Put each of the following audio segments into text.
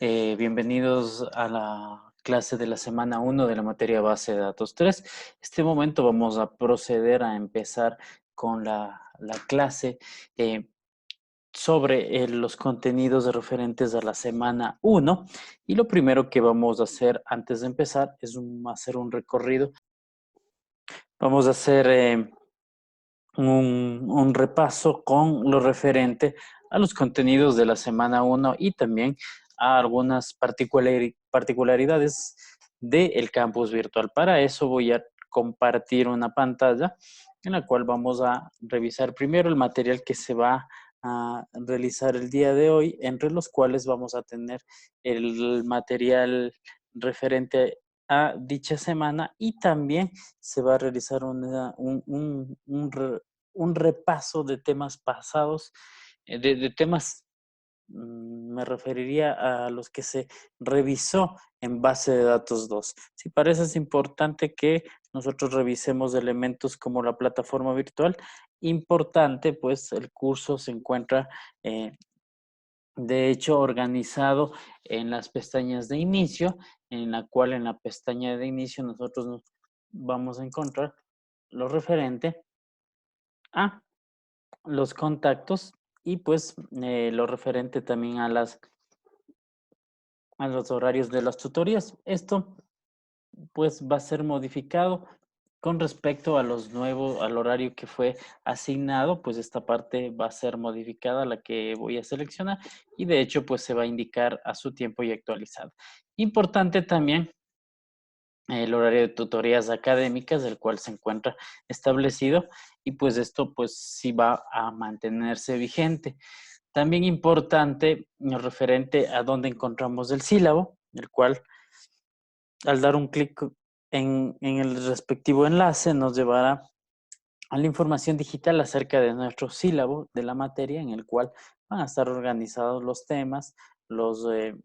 Bienvenidos a la clase de la semana 1 de la materia base de datos 3. Este momento vamos a proceder a empezar con la clase sobre los contenidos referentes a la semana 1. Y lo primero que vamos a hacer antes de empezar es hacer un recorrido. Vamos a hacer un repaso con lo referente a los contenidos de la semana 1 y también a algunas particularidades del campus virtual. Para eso voy a compartir una pantalla en la cual vamos a revisar primero el material que se va a realizar el día de hoy, entre los cuales vamos a tener el material referente a dicha semana y también se va a realizar un repaso de temas pasados, de temas, me referiría a los que se revisó en base de datos 2. Si para eso es importante que nosotros revisemos elementos como la plataforma virtual, importante, pues el curso se encuentra, de hecho, organizado en las pestañas de inicio, en la cual en la pestaña de inicio nosotros nos vamos a encontrar lo referente a los contactos y pues lo referente también a los horarios de las tutorías. Esto pues va a ser modificado con respecto a al horario que fue asignado, pues esta parte va a ser modificada, la que voy a seleccionar, y de hecho pues se va a indicar a su tiempo y actualizado. Importante también el horario de tutorías académicas, el cual se encuentra establecido, y pues esto pues sí va a mantenerse vigente. También importante lo referente a dónde encontramos el sílabo, el cual al dar un clic en el respectivo enlace nos llevará a la información digital acerca de nuestro sílabo de la materia, en el cual van a estar organizados los temas, los, eh,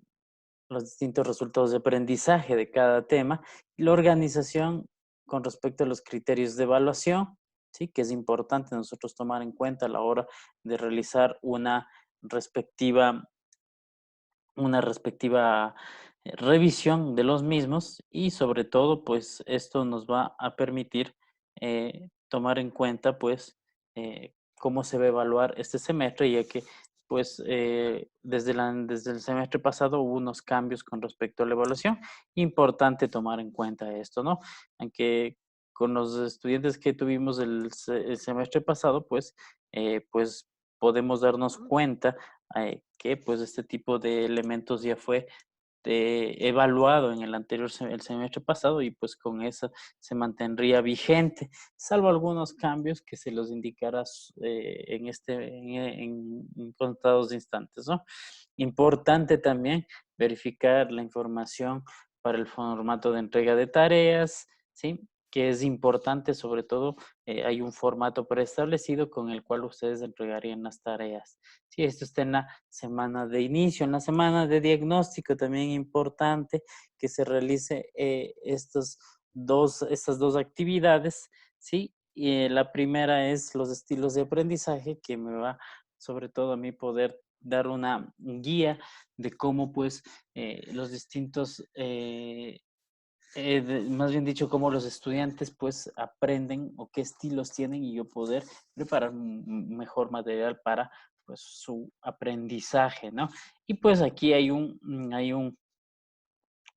los distintos resultados de aprendizaje de cada tema y la organización con respecto a los criterios de evaluación, ¿sí? Que es importante nosotros tomar en cuenta a la hora de realizar respectiva, una respectiva revisión de los mismos y sobre todo, pues esto nos va a permitir tomar en cuenta, pues, cómo se va a evaluar este semestre, ya que, pues, desde el semestre pasado hubo unos cambios con respecto a la evaluación. Importante tomar en cuenta esto, ¿no? Aunque con los estudiantes que tuvimos el semestre pasado, pues podemos darnos cuenta que pues este tipo de elementos ya fue evaluado en el anterior el semestre pasado y pues con eso se mantendría vigente, salvo algunos cambios que se los indicará en contados instantes, ¿no? Importante también verificar la información para el formato de entrega de tareas, ¿sí? Que es importante, sobre todo, hay un formato preestablecido con el cual ustedes entregarían las tareas. Sí, esto está en la semana de inicio, en la semana de diagnóstico también importante que se realice estas dos actividades, ¿sí? Y, la primera es los estilos de aprendizaje, que me va sobre todo a mí poder dar una guía de cómo pues los distintos más bien dicho, cómo los estudiantes pues aprenden o qué estilos tienen y yo poder preparar un mejor material para pues su aprendizaje, ¿no? Y pues aquí hay un,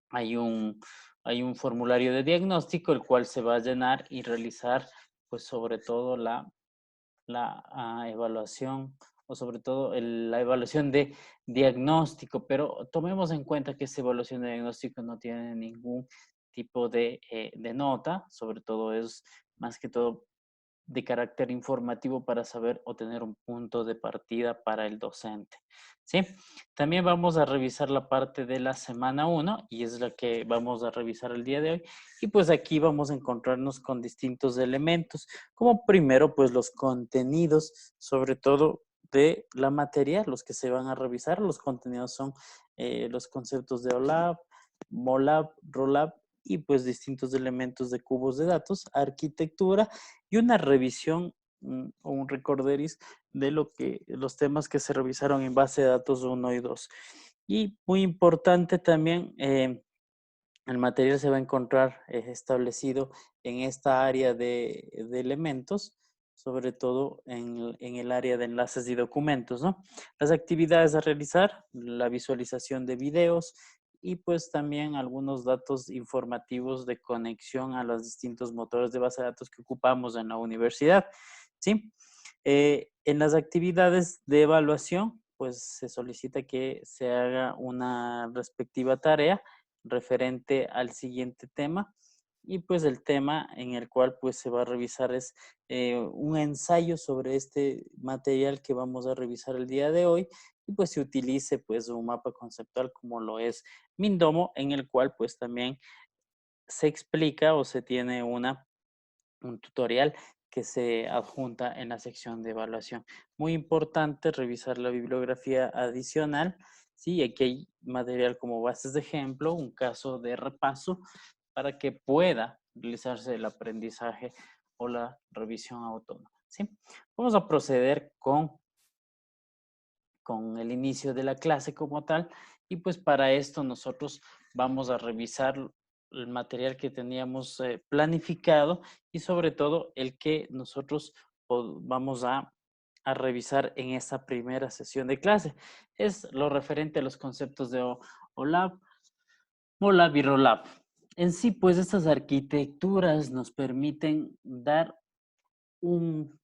hay un formulario de diagnóstico el cual se va a llenar y realizar pues sobre todo la evaluación o sobre todo la evaluación de diagnóstico, pero tomemos en cuenta que esa evaluación de diagnóstico no tiene ningún tipo de nota, sobre todo es más que todo de carácter informativo para saber o tener un punto de partida para el docente, ¿sí? También vamos a revisar la parte de la semana 1 y es la que vamos a revisar el día de hoy. Y pues aquí vamos a encontrarnos con distintos elementos, como primero pues los contenidos, sobre todo de la materia, los que se van a revisar. Los contenidos son los conceptos de OLAP, MOLAP, ROLAP y pues distintos elementos de cubos de datos, arquitectura y una revisión o un recorderis de los temas que se revisaron en base de datos 1 y 2. Y muy importante también, el material se va a encontrar establecido en esta área de elementos, sobre todo en el área de enlaces y documentos, ¿no? Las actividades a realizar, la visualización de videos y pues también algunos datos informativos de conexión a los distintos motores de base de datos que ocupamos en la universidad, ¿sí? En las actividades de evaluación, pues se solicita que se haga una respectiva tarea referente al siguiente tema y pues el tema en el cual pues se va a revisar es un ensayo sobre este material que vamos a revisar el día de hoy y pues se utilice pues un mapa conceptual como lo es Mindomo, en el cual pues también se explica o se tiene un tutorial que se adjunta en la sección de evaluación. Muy importante revisar la bibliografía adicional. Sí, aquí hay material como bases de ejemplo, un caso de repaso para que pueda realizarse el aprendizaje o la revisión autónoma. ¿Sí? Vamos a proceder con el inicio de la clase como tal y pues para esto nosotros vamos a revisar el material que teníamos planificado y sobre todo el que nosotros vamos a revisar en esta primera sesión de clase. Es lo referente a los conceptos de OLAP, MOLAB y ROLAP. En sí, pues estas arquitecturas nos permiten dar un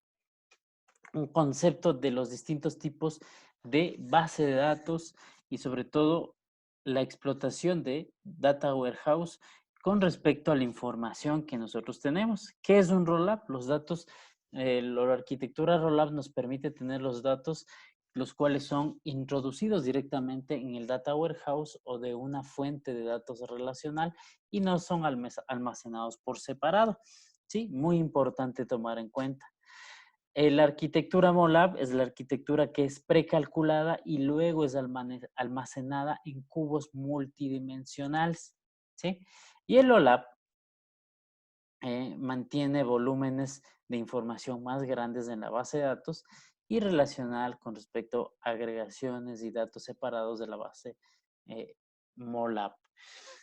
un concepto de los distintos tipos de base de datos y sobre todo la explotación de data warehouse con respecto a la información que nosotros tenemos. ¿Qué es un rollup? Los datos, la arquitectura rollup nos permite tener los datos los cuales son introducidos directamente en el data warehouse o de una fuente de datos relacional y no son almacenados por separado. ¿Sí? Muy importante tomar en cuenta. La arquitectura MOLAB es la arquitectura que es precalculada y luego es almacenada en cubos multidimensionales, ¿sí? Y el OLAP mantiene volúmenes de información más grandes en la base de datos y relacional con respecto a agregaciones y datos separados de la base MOLAB.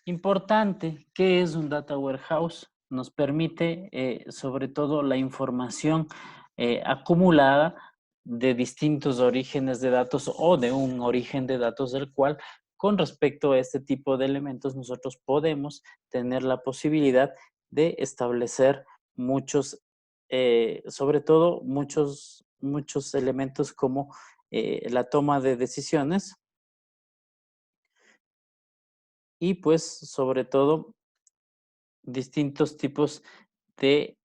Importante, ¿qué es un data warehouse? Nos permite sobre todo la información acumulada de distintos orígenes de datos o de un origen de datos del cual con respecto a este tipo de elementos nosotros podemos tener la posibilidad de establecer muchos, sobre todo muchos elementos como la toma de decisiones y pues sobre todo distintos tipos de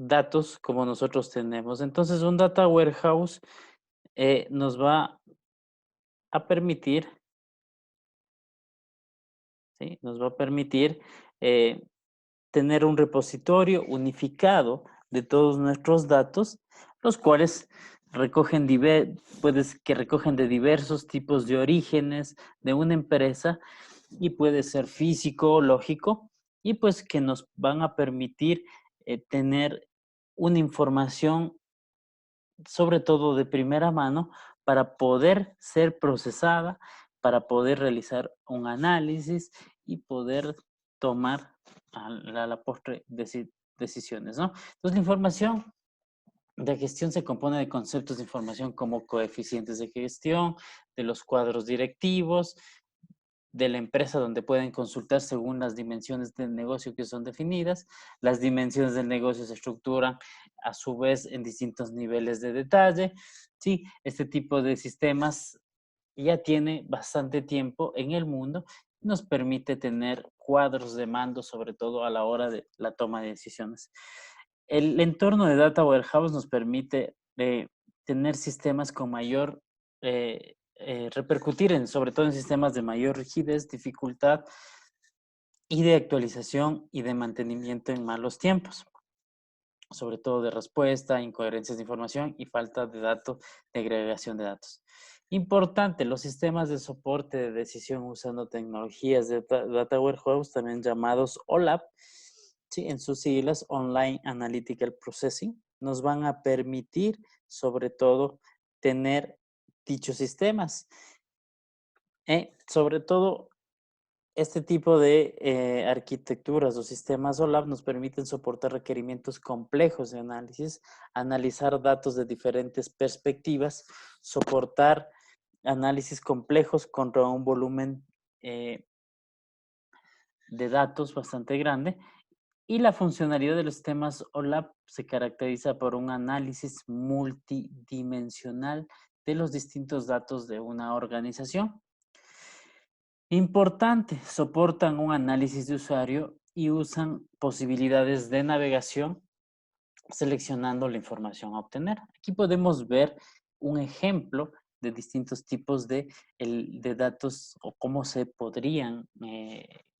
datos como nosotros tenemos. Entonces, un data warehouse nos va a permitir, ¿sí? Nos va a permitir eh, tener un repositorio unificado de todos nuestros datos, los cuales recogen que recogen de diversos tipos de orígenes de una empresa y puede ser físico, lógico, y pues que nos van a permitir tener una información sobre todo de primera mano, para poder ser procesada, para poder realizar un análisis y poder tomar a la postre decisiones, ¿no? Entonces, la información de gestión se compone de conceptos de información como coeficientes de gestión, de los cuadros directivos, de la empresa donde pueden consultar según las dimensiones del negocio que son definidas. Las dimensiones del negocio se estructuran a su vez en distintos niveles de detalle. Sí, este tipo de sistemas ya tiene bastante tiempo en el mundo y nos permite tener cuadros de mando, sobre todo a la hora de la toma de decisiones. El entorno de Data Warehouse nos permite tener sistemas con mayor repercutir sobre todo en sistemas de mayor rigidez, dificultad y de actualización y de mantenimiento en malos tiempos, sobre todo de respuesta, incoherencias de información y falta de datos, de agregación de datos. Importante, los sistemas de soporte de decisión usando tecnologías de Data Warehouse, también llamados OLAP, ¿sí? En sus siglas Online Analytical Processing, nos van a permitir sobre todo tener dichos sistemas. Sobre todo, este tipo de arquitecturas o sistemas OLAP nos permiten soportar requerimientos complejos de análisis, analizar datos de diferentes perspectivas, soportar análisis complejos contra un volumen eh, de datos bastante grande. Y la funcionalidad de los sistemas OLAP se caracteriza por un análisis multidimensional de los distintos datos de una organización. Importante, soportan un análisis de usuario y usan posibilidades de navegación seleccionando la información a obtener. Aquí podemos ver un ejemplo de distintos tipos de datos o cómo se podrían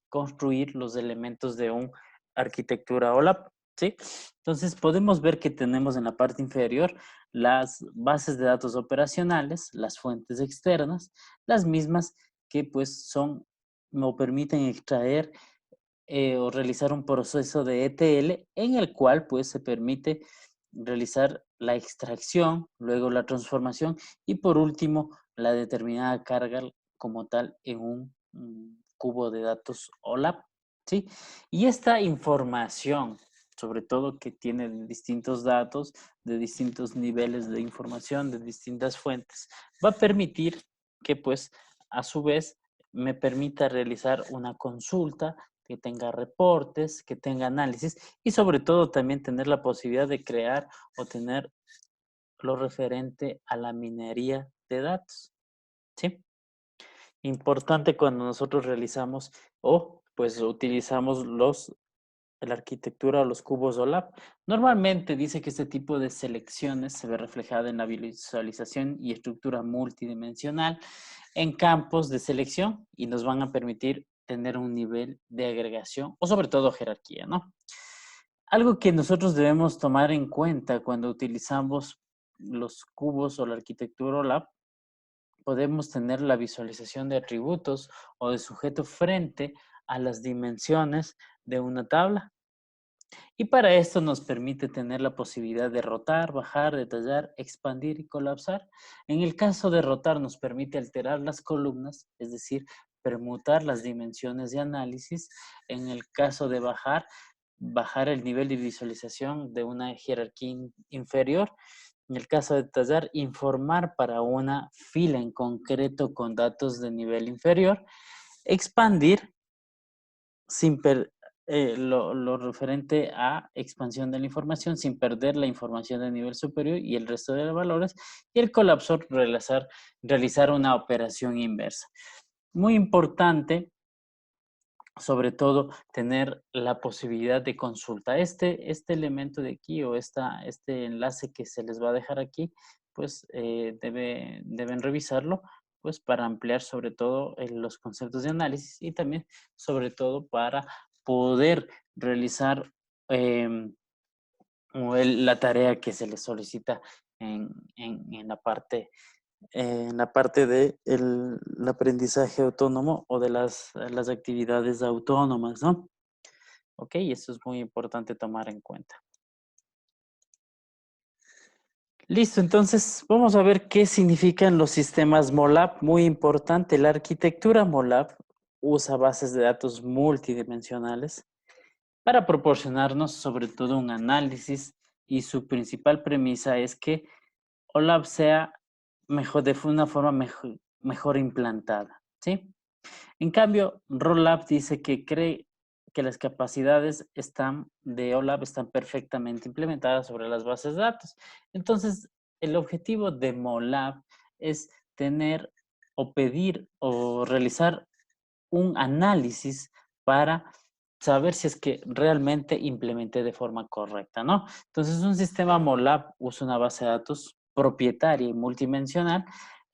construir los elementos de una arquitectura OLAP, ¿sí? Entonces podemos ver que tenemos en la parte inferior las bases de datos operacionales, las fuentes externas, las mismas que pues son o permiten extraer o realizar un proceso de ETL en el cual pues se permite realizar la extracción, luego la transformación y por último la determinada carga como tal en un cubo de datos OLAP, ¿sí? Y esta información, sobre todo que tiene distintos datos, de distintos niveles de información, de distintas fuentes, va a permitir que pues a su vez me permita realizar una consulta que tenga reportes, que tenga análisis y sobre todo también tener la posibilidad de crear o tener lo referente a la minería de datos, ¿sí? Importante cuando nosotros realizamos o pues utilizamos la arquitectura o los cubos OLAP. Normalmente dice que este tipo de selecciones se ve reflejada en la visualización y estructura multidimensional en campos de selección y nos van a permitir tener un nivel de agregación o sobre todo jerarquía, ¿no? Algo que nosotros debemos tomar en cuenta cuando utilizamos los cubos o la arquitectura OLAP, podemos tener la visualización de atributos o de sujeto frente a las dimensiones de una tabla. Y para esto nos permite tener la posibilidad de rotar, bajar, detallar, expandir y colapsar. En el caso de rotar nos permite alterar las columnas, es decir, permutar las dimensiones de análisis. En el caso de bajar, bajar el nivel de visualización de una jerarquía inferior. En el caso de detallar, informar para una fila en concreto con datos de nivel inferior. Expandir sin lo referente a expansión de la información sin perder la información de nivel superior y el resto de los valores, y el colapsor realizar una operación inversa. Muy importante, sobre todo, tener la posibilidad de consulta. Este elemento de aquí o este enlace que se les va a dejar aquí, pues deben revisarlo pues para ampliar sobre todo los conceptos de análisis y también sobre todo para poder realizar la tarea que se les solicita en la parte de el aprendizaje autónomo o de las actividades autónomas, ¿no? Ok, eso es muy importante tomar en cuenta. Listo, entonces vamos a ver qué significan los sistemas MOLAP. Muy importante, la arquitectura MOLAP usa bases de datos multidimensionales para proporcionarnos sobre todo un análisis y su principal premisa es que OLAP sea mejor, de una forma mejor implantada, ¿sí? En cambio, Rollup dice que cree que las capacidades de OLAP están perfectamente implementadas sobre las bases de datos. Entonces, el objetivo de MOLAP es tener o pedir o realizar un análisis para saber si es que realmente implementé de forma correcta, ¿no? Entonces, un sistema MOLAP usa una base de datos propietaria y multidimensional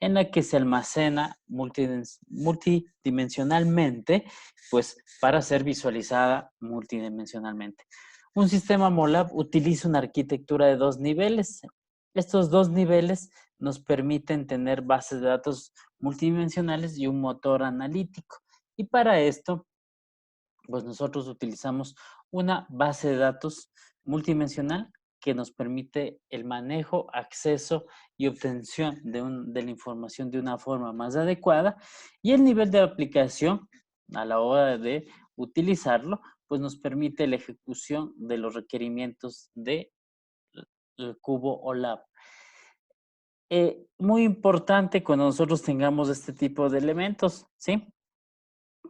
en la que se almacena multidimensionalmente, pues para ser visualizada multidimensionalmente. Un sistema MOLAP utiliza una arquitectura de 2 niveles. Estos 2 niveles nos permiten tener bases de datos multidimensionales y un motor analítico. Y para esto, pues nosotros utilizamos una base de datos multidimensional que nos permite el manejo, acceso y obtención de la información de una forma más adecuada, y el nivel de aplicación a la hora de utilizarlo, pues nos permite la ejecución de los requerimientos de el cubo OLAP. Muy importante cuando nosotros tengamos este tipo de elementos, ¿sí?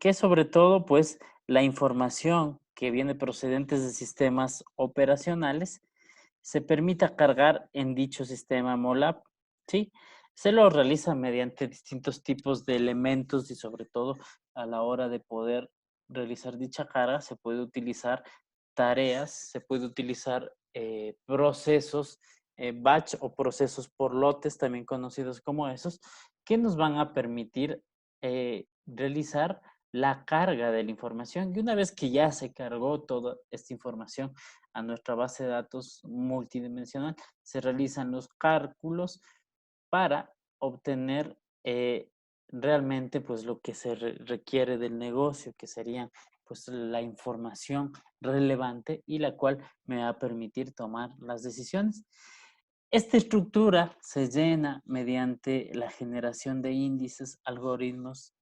Que sobre todo, pues, la información que viene procedentes de sistemas operacionales se permita cargar en dicho sistema MOLAP, ¿sí? Se lo realiza mediante distintos tipos de elementos y sobre todo a la hora de poder realizar dicha carga se puede utilizar tareas, se puede utilizar procesos batch o procesos por lotes, también conocidos como esos, que nos van a permitir realizar la carga de la información. Y una vez que ya se cargó toda esta información a nuestra base de datos multidimensional, se realizan los cálculos para obtener realmente pues lo que se requiere del negocio, que serían pues la información relevante y la cual me va a permitir tomar las decisiones. Esta estructura se llena mediante la generación de índices, algoritmos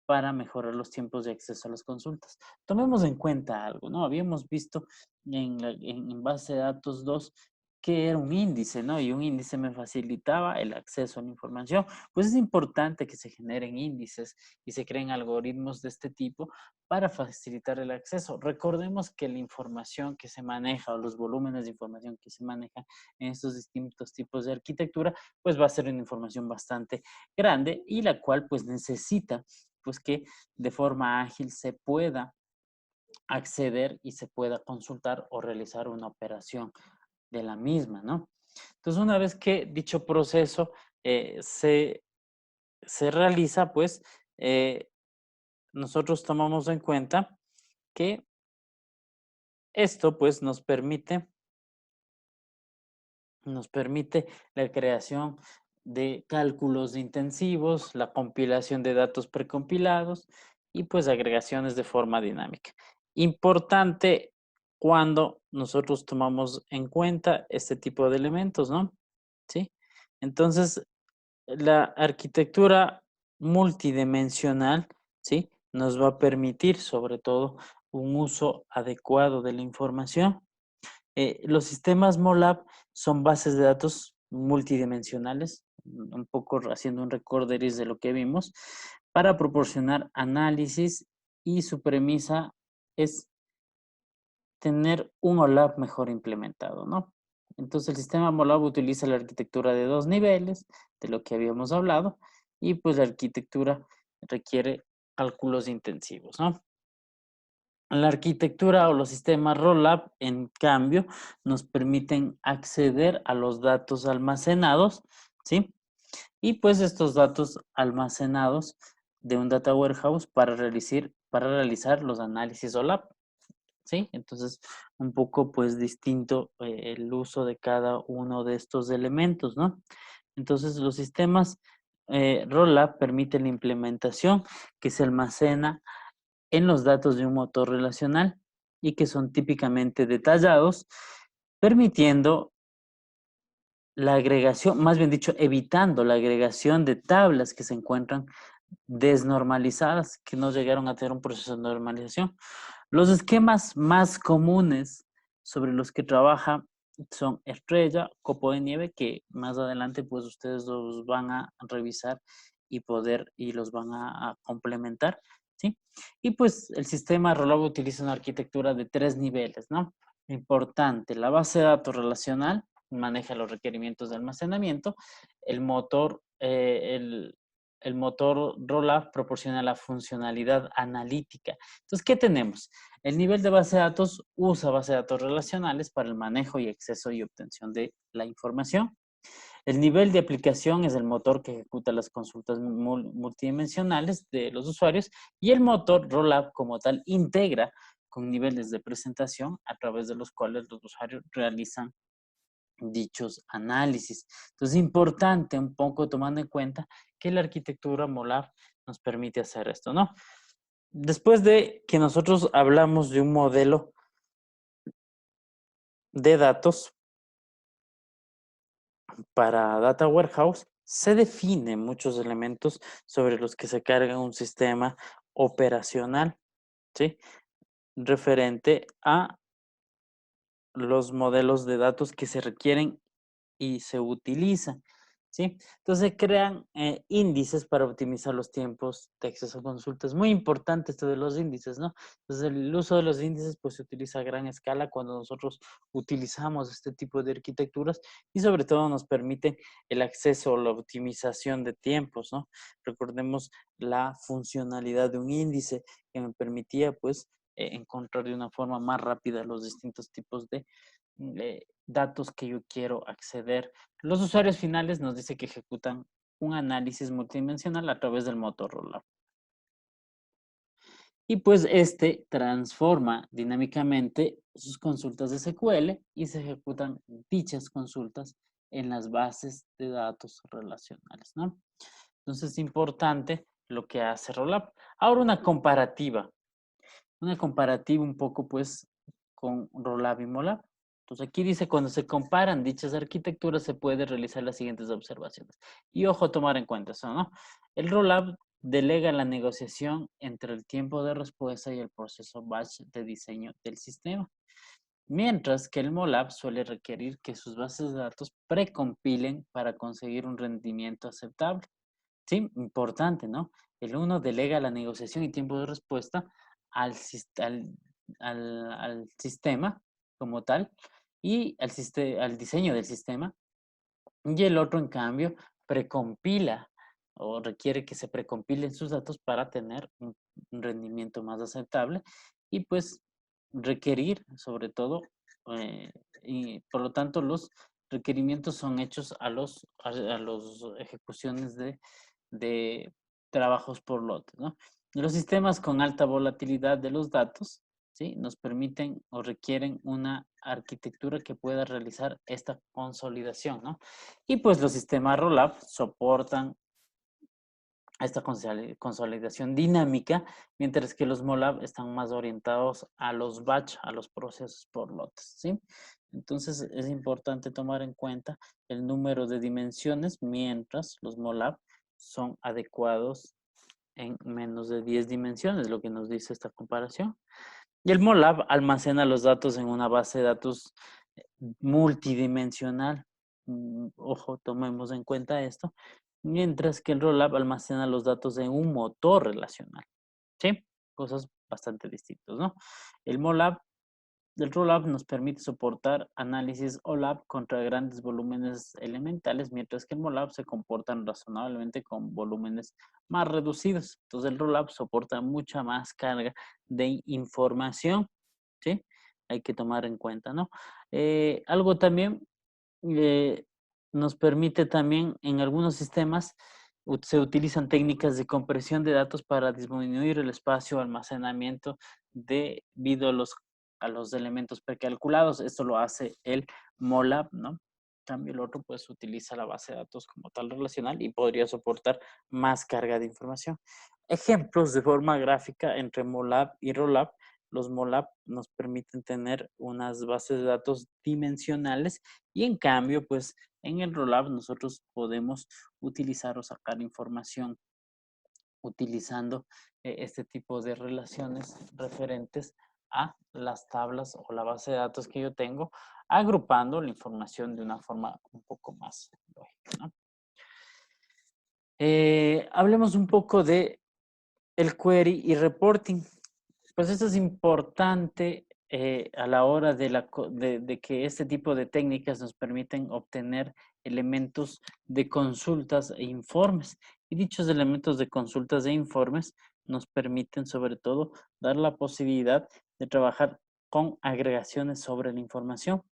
para mejorar los tiempos de acceso a las consultas. Tomemos en cuenta algo, ¿no? Habíamos visto en base de datos 2 que era un índice, ¿no? Y un índice me facilitaba el acceso a la información. Pues es importante que se generen índices y se creen algoritmos de este tipo para facilitar el acceso. Recordemos que la información que se maneja o los volúmenes de información que se manejan en estos distintos tipos de arquitectura, pues va a ser una información bastante grande y la cual pues necesita pues que de forma ágil se pueda acceder y se pueda consultar o realizar una operación de la misma, ¿no? Entonces, una vez que dicho proceso se realiza, pues nosotros tomamos en cuenta que esto pues nos permite la creación de cálculos intensivos, la compilación de datos precompilados y pues agregaciones de forma dinámica. Importante cuando nosotros tomamos en cuenta este tipo de elementos, ¿no? ¿Sí? Entonces, la arquitectura multidimensional, ¿sí? Nos va a permitir sobre todo un uso adecuado de la información. Los sistemas MOLAB son bases de datos multidimensionales, un poco haciendo un recorderis de lo que vimos, para proporcionar análisis y su premisa es tener un OLAP mejor implementado, ¿no? Entonces el sistema MOLAB utiliza la arquitectura de 2 niveles, de lo que habíamos hablado, y pues la arquitectura requiere cálculos intensivos, ¿no? La arquitectura o los sistemas Rollup, en cambio, nos permiten acceder a los datos almacenados, ¿sí? Y pues estos datos almacenados de un data warehouse para realizar los análisis OLAP, ¿sí? Entonces, un poco pues distinto el uso de cada uno de estos elementos, ¿no? Entonces, los sistemas Rollup permiten la implementación que se almacena en los datos de un motor relacional y que son típicamente detallados, permitiendo la agregación, más bien dicho, evitando la agregación de tablas que se encuentran desnormalizadas, que no llegaron a tener un proceso de normalización. Los esquemas más comunes sobre los que trabaja son estrella, copo de nieve, que más adelante pues ustedes los van a revisar y los van a complementar, ¿sí? Y pues el sistema Rollup utiliza una arquitectura de 3 niveles, ¿no? Importante, la base de datos relacional maneja los requerimientos de almacenamiento, el motor, el motor Rollup proporciona la funcionalidad analítica. Entonces, ¿qué tenemos? El nivel de base de datos usa base de datos relacionales para el manejo y acceso y obtención de la información. El nivel de aplicación es el motor que ejecuta las consultas multidimensionales de los usuarios y el motor Rollup como tal integra con niveles de presentación a través de los cuales los usuarios realizan dichos análisis. Entonces, es importante un poco tomando en cuenta que la arquitectura molar nos permite hacer esto, ¿no? Después de que nosotros hablamos de un modelo de datos, para Data Warehouse se definen muchos elementos sobre los que se carga un sistema operacional, ¿sí? Referente a los modelos de datos que se requieren y se utilizan, ¿sí? Entonces crean índices para optimizar los tiempos de acceso a consultas. Muy importante esto de los índices, ¿no? Entonces el uso de los índices pues se utiliza a gran escala cuando nosotros utilizamos este tipo de arquitecturas y sobre todo nos permite el acceso o la optimización de tiempos, ¿no? Recordemos la funcionalidad de un índice que me permitía pues encontrar de una forma más rápida los distintos tipos de datos que yo quiero acceder. Los usuarios finales nos dice que ejecutan un análisis multidimensional a través del motor Rollup. Y pues este transforma dinámicamente sus consultas de SQL y se ejecutan dichas consultas en las bases de datos relacionales, ¿no? Entonces es importante lo que hace Rollup. Ahora una comparativa un poco pues con Rollup y Molab. Entonces aquí dice, cuando se comparan dichas arquitecturas se puede realizar las siguientes observaciones. Y ojo, tomar en cuenta eso, ¿no? El Rollup delega la negociación entre el tiempo de respuesta y el proceso batch de diseño del sistema. Mientras que el Molab suele requerir que sus bases de datos precompilen para conseguir un rendimiento aceptable. Sí, importante, ¿no? El uno delega la negociación y tiempo de respuesta al, al sistema como tal y al diseño del sistema. Y el otro, en cambio, precompila o requiere que se precompilen sus datos para tener un rendimiento más aceptable y pues requerir sobre todo, y por lo tanto los requerimientos son hechos a los ejecuciones de trabajos por lotes, ¿no? Los sistemas con alta volatilidad de los datos, ¿sí? Nos permiten o requieren una arquitectura que pueda realizar esta consolidación, ¿no? Y pues los sistemas Rollup soportan esta consolidación dinámica, mientras que los Molab están más orientados a los batch, a los procesos por lotes, ¿sí? Entonces es importante tomar en cuenta el número de dimensiones, mientras los Molab son adecuados en menos de 10 dimensiones, lo que nos dice esta comparación. Y el Molab almacena los datos en una base de datos multidimensional. Ojo, tomemos en cuenta esto. Mientras que el Rollup almacena los datos en un motor relacional. ¿Sí? Cosas bastante distintas, ¿no? El MOLAB el Rollup nos permite soportar análisis OLAP contra grandes volúmenes elementales, mientras que el MOLAB se comportan razonablemente con volúmenes más reducidos. Entonces el Rollup soporta mucha más carga de información, ¿sí? Hay que tomar en cuenta, ¿no? Algo también eh, nos permite también en algunos sistemas se utilizan técnicas de compresión de datos para disminuir el espacio de almacenamiento debido a los elementos precalculados. Esto lo hace el MOLAB, ¿no? En cambio, el otro pues utiliza la base de datos como tal relacional y podría soportar más carga de información. Ejemplos de forma gráfica entre MOLAB y ROLLUP. Los MOLAB nos permiten tener unas bases de datos dimensionales y en cambio, pues en el Rollup nosotros podemos utilizar o sacar información utilizando este tipo de relaciones referentes a las tablas o la base de datos que yo tengo, agrupando la información de una forma un poco más lógica, ¿no? Hablemos un poco de el query y reporting. Pues esto es importante a la hora de que este tipo de técnicas nos permiten obtener elementos de consultas e informes. Y dichos elementos de consultas e informes nos permiten sobre todo dar la posibilidad de trabajar con agregaciones sobre la información.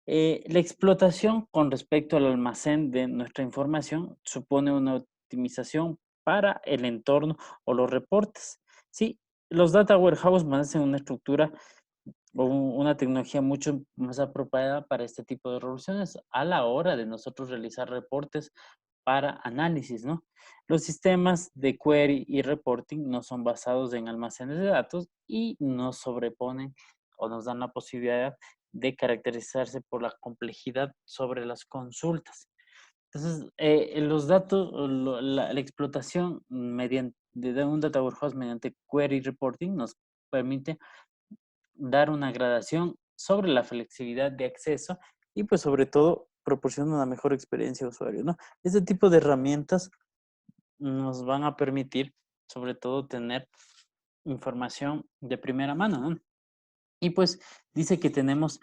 La explotación con respecto al almacén de nuestra información supone una optimización para el entorno o los reportes. Sí, los data warehouse manejan una estructura o una tecnología mucho más apropiada para este tipo de revoluciones a la hora de nosotros realizar reportes para análisis, ¿no? Los sistemas de query y reporting no son basados en almacenes de datos y nos sobreponen o nos dan la posibilidad de caracterizarse por la complejidad sobre las consultas. Entonces, los datos, la explotación mediante, de un data warehouse mediante query reporting nos permite dar una gradación sobre la flexibilidad de acceso y pues sobre todo proporciona una mejor experiencia de usuario, ¿no? Este tipo de herramientas nos van a permitir sobre todo tener información de primera mano, ¿no? Y pues dice que tenemos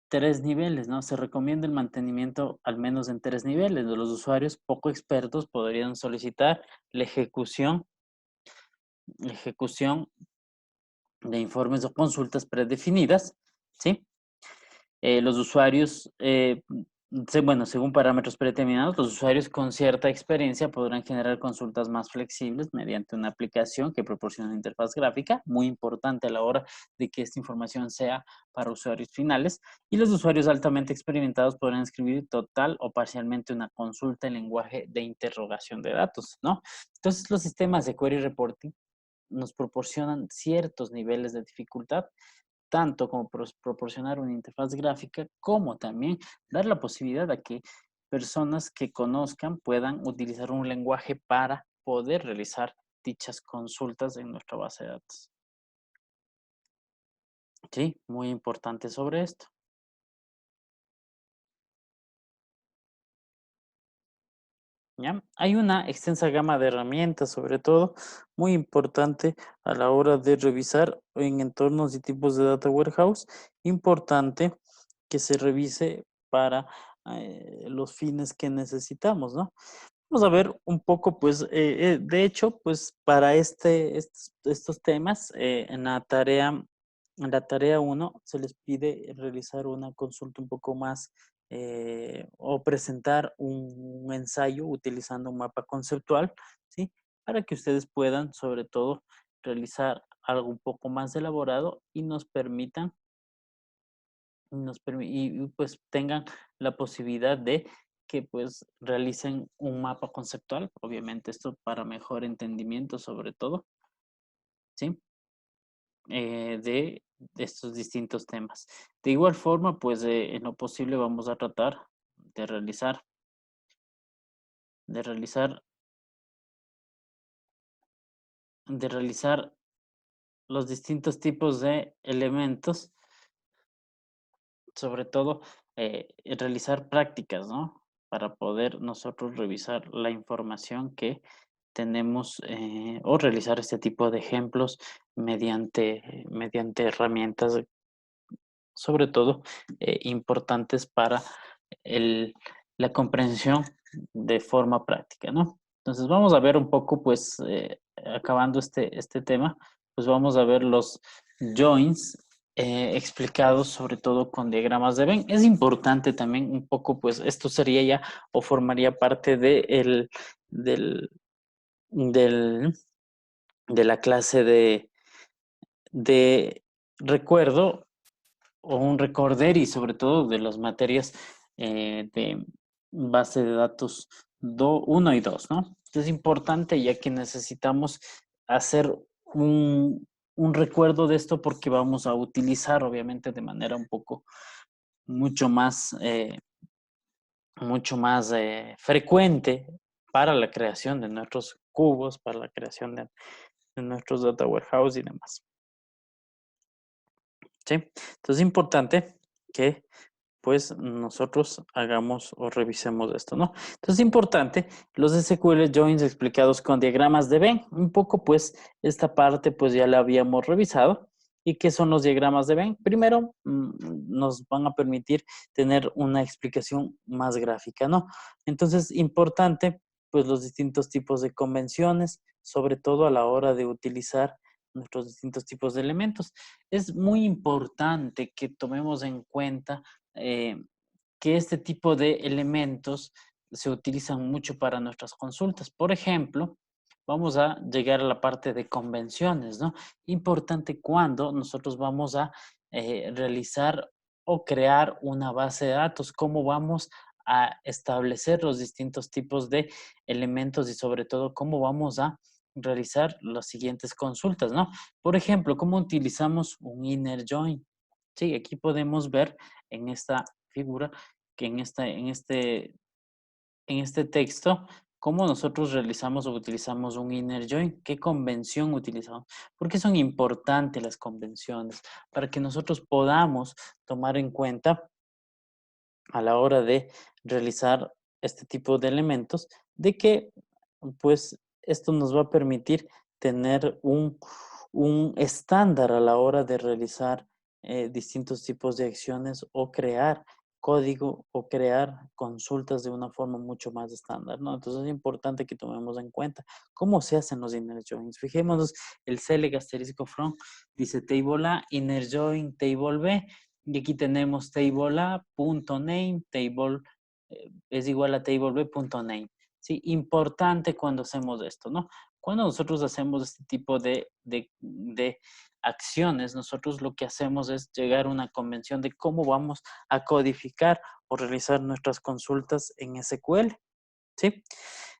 3 niveles, ¿no? Se recomienda el mantenimiento al menos en 3 niveles. Los usuarios poco expertos podrían solicitar la ejecución de informes o consultas predefinidas, ¿sí? Los usuarios, bueno, según parámetros predeterminados, los usuarios con cierta experiencia podrán generar consultas más flexibles mediante una aplicación que proporciona una interfaz gráfica, muy importante a la hora de que esta información sea para usuarios finales, y los usuarios altamente experimentados podrán escribir total o parcialmente una consulta en lenguaje de interrogación de datos, ¿no? Entonces, los sistemas de query reporting nos proporcionan ciertos niveles de dificultad tanto como proporcionar una interfaz gráfica, como también dar la posibilidad a que personas que conozcan puedan utilizar un lenguaje para poder realizar dichas consultas en nuestra base de datos. Sí, muy importante sobre esto. ¿Ya? Hay una extensa gama de herramientas, sobre todo, muy importante a la hora de revisar en entornos y tipos de data warehouse. Importante que se revise para los fines que necesitamos, ¿no? Vamos a ver un poco, pues, de hecho, pues, para estos temas, en la tarea 1 se les pide realizar una consulta un poco más o presentar un ensayo utilizando un mapa conceptual, ¿sí? Para que ustedes puedan, sobre todo, realizar algo un poco más elaborado y pues tengan la posibilidad de que pues realicen un mapa conceptual, obviamente esto para mejor entendimiento sobre todo, ¿sí? De estos distintos temas. De igual forma, pues en lo posible vamos a tratar de realizar, de realizar, de realizar los distintos tipos de elementos, sobre todo realizar prácticas, ¿no? Para poder nosotros revisar la información que tenemos o realizar este tipo de ejemplos mediante herramientas, sobre todo importantes para el- la comprensión de forma práctica, ¿no? Entonces vamos a ver un poco, pues, acabando este tema, pues vamos a ver los joins explicados sobre todo con diagramas de Venn. Es importante también un poco, pues esto sería ya o formaría parte del, del, de la clase de recuerdo o un recorder y sobre todo de las materias de base de datos 1 y 2, ¿no? Es importante ya que necesitamos hacer un recuerdo de esto porque vamos a utilizar obviamente de manera un poco mucho más frecuente para la creación de nuestros cubos, para la creación de nuestros data warehouse y demás. ¿Sí? Entonces es importante que pues nosotros hagamos o revisemos esto, ¿no? Entonces es importante los SQL joins explicados con diagramas de Venn. Un poco pues esta parte pues ya la habíamos revisado. ¿Y qué son los diagramas de Venn? Primero nos van a permitir tener una explicación más gráfica, ¿no? Entonces importante pues los distintos tipos de convenciones, sobre todo a la hora de utilizar nuestros distintos tipos de elementos. Es muy importante que tomemos en cuenta eh, que este tipo de elementos se utilizan mucho para nuestras consultas. Por ejemplo, vamos a llegar a la parte de convenciones, ¿no? Importante cuando nosotros vamos a realizar o crear una base de datos, cómo vamos a establecer los distintos tipos de elementos y sobre todo cómo vamos a realizar las siguientes consultas, ¿no? Por ejemplo, cómo utilizamos un inner join. Sí, aquí podemos ver en esta figura que en este texto, cómo nosotros realizamos o utilizamos un inner join, qué convención utilizamos, por qué son importantes las convenciones, para que nosotros podamos tomar en cuenta a la hora de realizar este tipo de elementos, de que pues esto nos va a permitir tener un estándar a la hora de realizar distintos tipos de acciones o crear código o crear consultas de una forma mucho más estándar, ¿no? Entonces es importante que tomemos en cuenta cómo se hacen los inner joins. Fijémonos, el select asterisco from dice table A, inner join, table B, y aquí tenemos table A, punto name, table es igual a table B, punto name. Sí, importante cuando hacemos esto, ¿no? Cuando nosotros hacemos este tipo de acciones, nosotros lo que hacemos es llegar a una convención de cómo vamos a codificar o realizar nuestras consultas en SQL, ¿sí?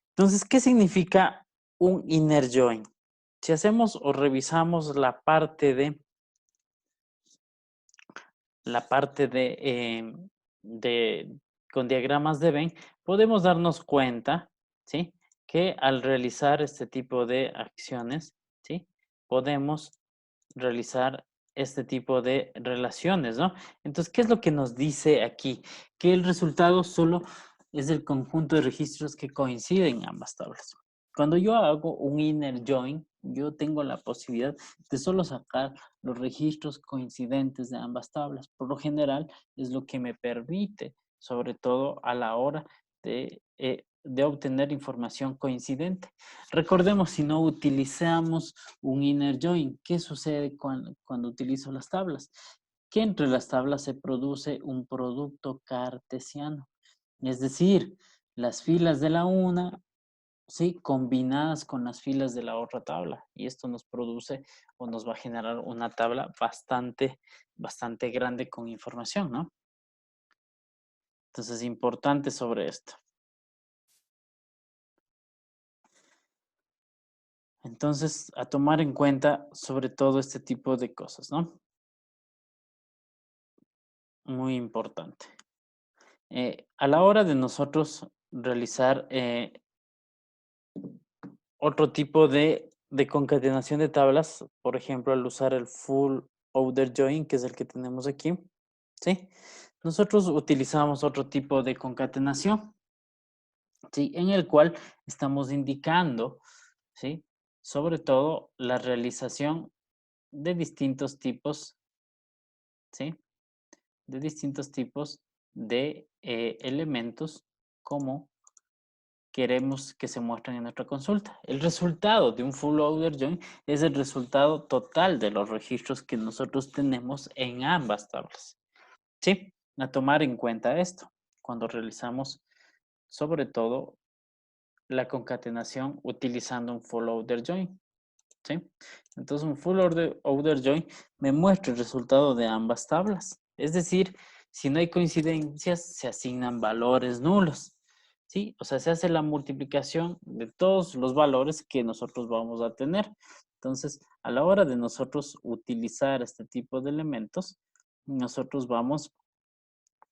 Entonces, ¿qué significa un inner join? Si hacemos o revisamos la parte de con diagramas de Venn, podemos darnos cuenta, ¿sí? Que al realizar este tipo de acciones, ¿sí? Podemos realizar este tipo de relaciones, ¿no? Entonces, ¿qué es lo que nos dice aquí? Que el resultado solo es el conjunto de registros que coinciden en ambas tablas. Cuando yo hago un inner join, yo tengo la posibilidad de solo sacar los registros coincidentes de ambas tablas. Por lo general, es lo que me permite, sobre todo a la hora de obtener información coincidente. Recordemos, si no utilizamos un inner join, ¿qué sucede cuando utilizo las tablas? Que entre las tablas se produce un producto cartesiano. Es decir, las filas de la una, sí, combinadas con las filas de la otra tabla. Y esto nos produce o nos va a generar una tabla bastante grande con información, ¿no? Entonces, importante sobre esto. Entonces, a tomar en cuenta sobre todo este tipo de cosas, ¿no? Muy importante. A la hora de nosotros realizar otro tipo de concatenación de tablas, por ejemplo, al usar el full outer join, que es el que tenemos aquí, ¿sí? Nosotros utilizamos otro tipo de concatenación, ¿sí? En el cual estamos indicando, ¿sí? Sobre todo la realización de distintos tipos, ¿sí? De distintos tipos de elementos como queremos que se muestren en nuestra consulta. El resultado de un full outer join es el resultado total de los registros que nosotros tenemos en ambas tablas. ¿Sí? A tomar en cuenta esto cuando realizamos sobre todo la concatenación utilizando un full outer join. ¿Sí? Entonces un full outer join me muestra el resultado de ambas tablas. Es decir, si no hay coincidencias, se asignan valores nulos. ¿Sí? O sea, se hace la multiplicación de todos los valores que nosotros vamos a tener. Entonces, a la hora de nosotros utilizar este tipo de elementos, nosotros vamos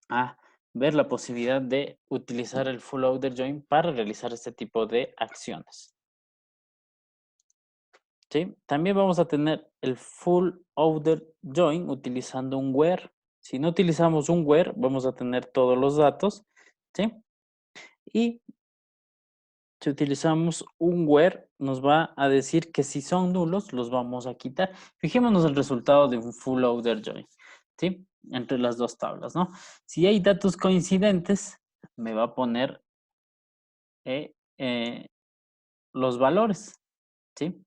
a ver la posibilidad de utilizar el full outer join para realizar este tipo de acciones. ¿Sí? También vamos a tener el full outer join utilizando un where. Si no utilizamos un where, vamos a tener todos los datos, ¿sí? Y si utilizamos un where, nos va a decir que si son nulos, los vamos a quitar. Fijémonos el resultado de un full outer join, ¿sí? Entre las dos tablas, ¿no? Si hay datos coincidentes, me va a poner eh, eh, los valores, ¿sí?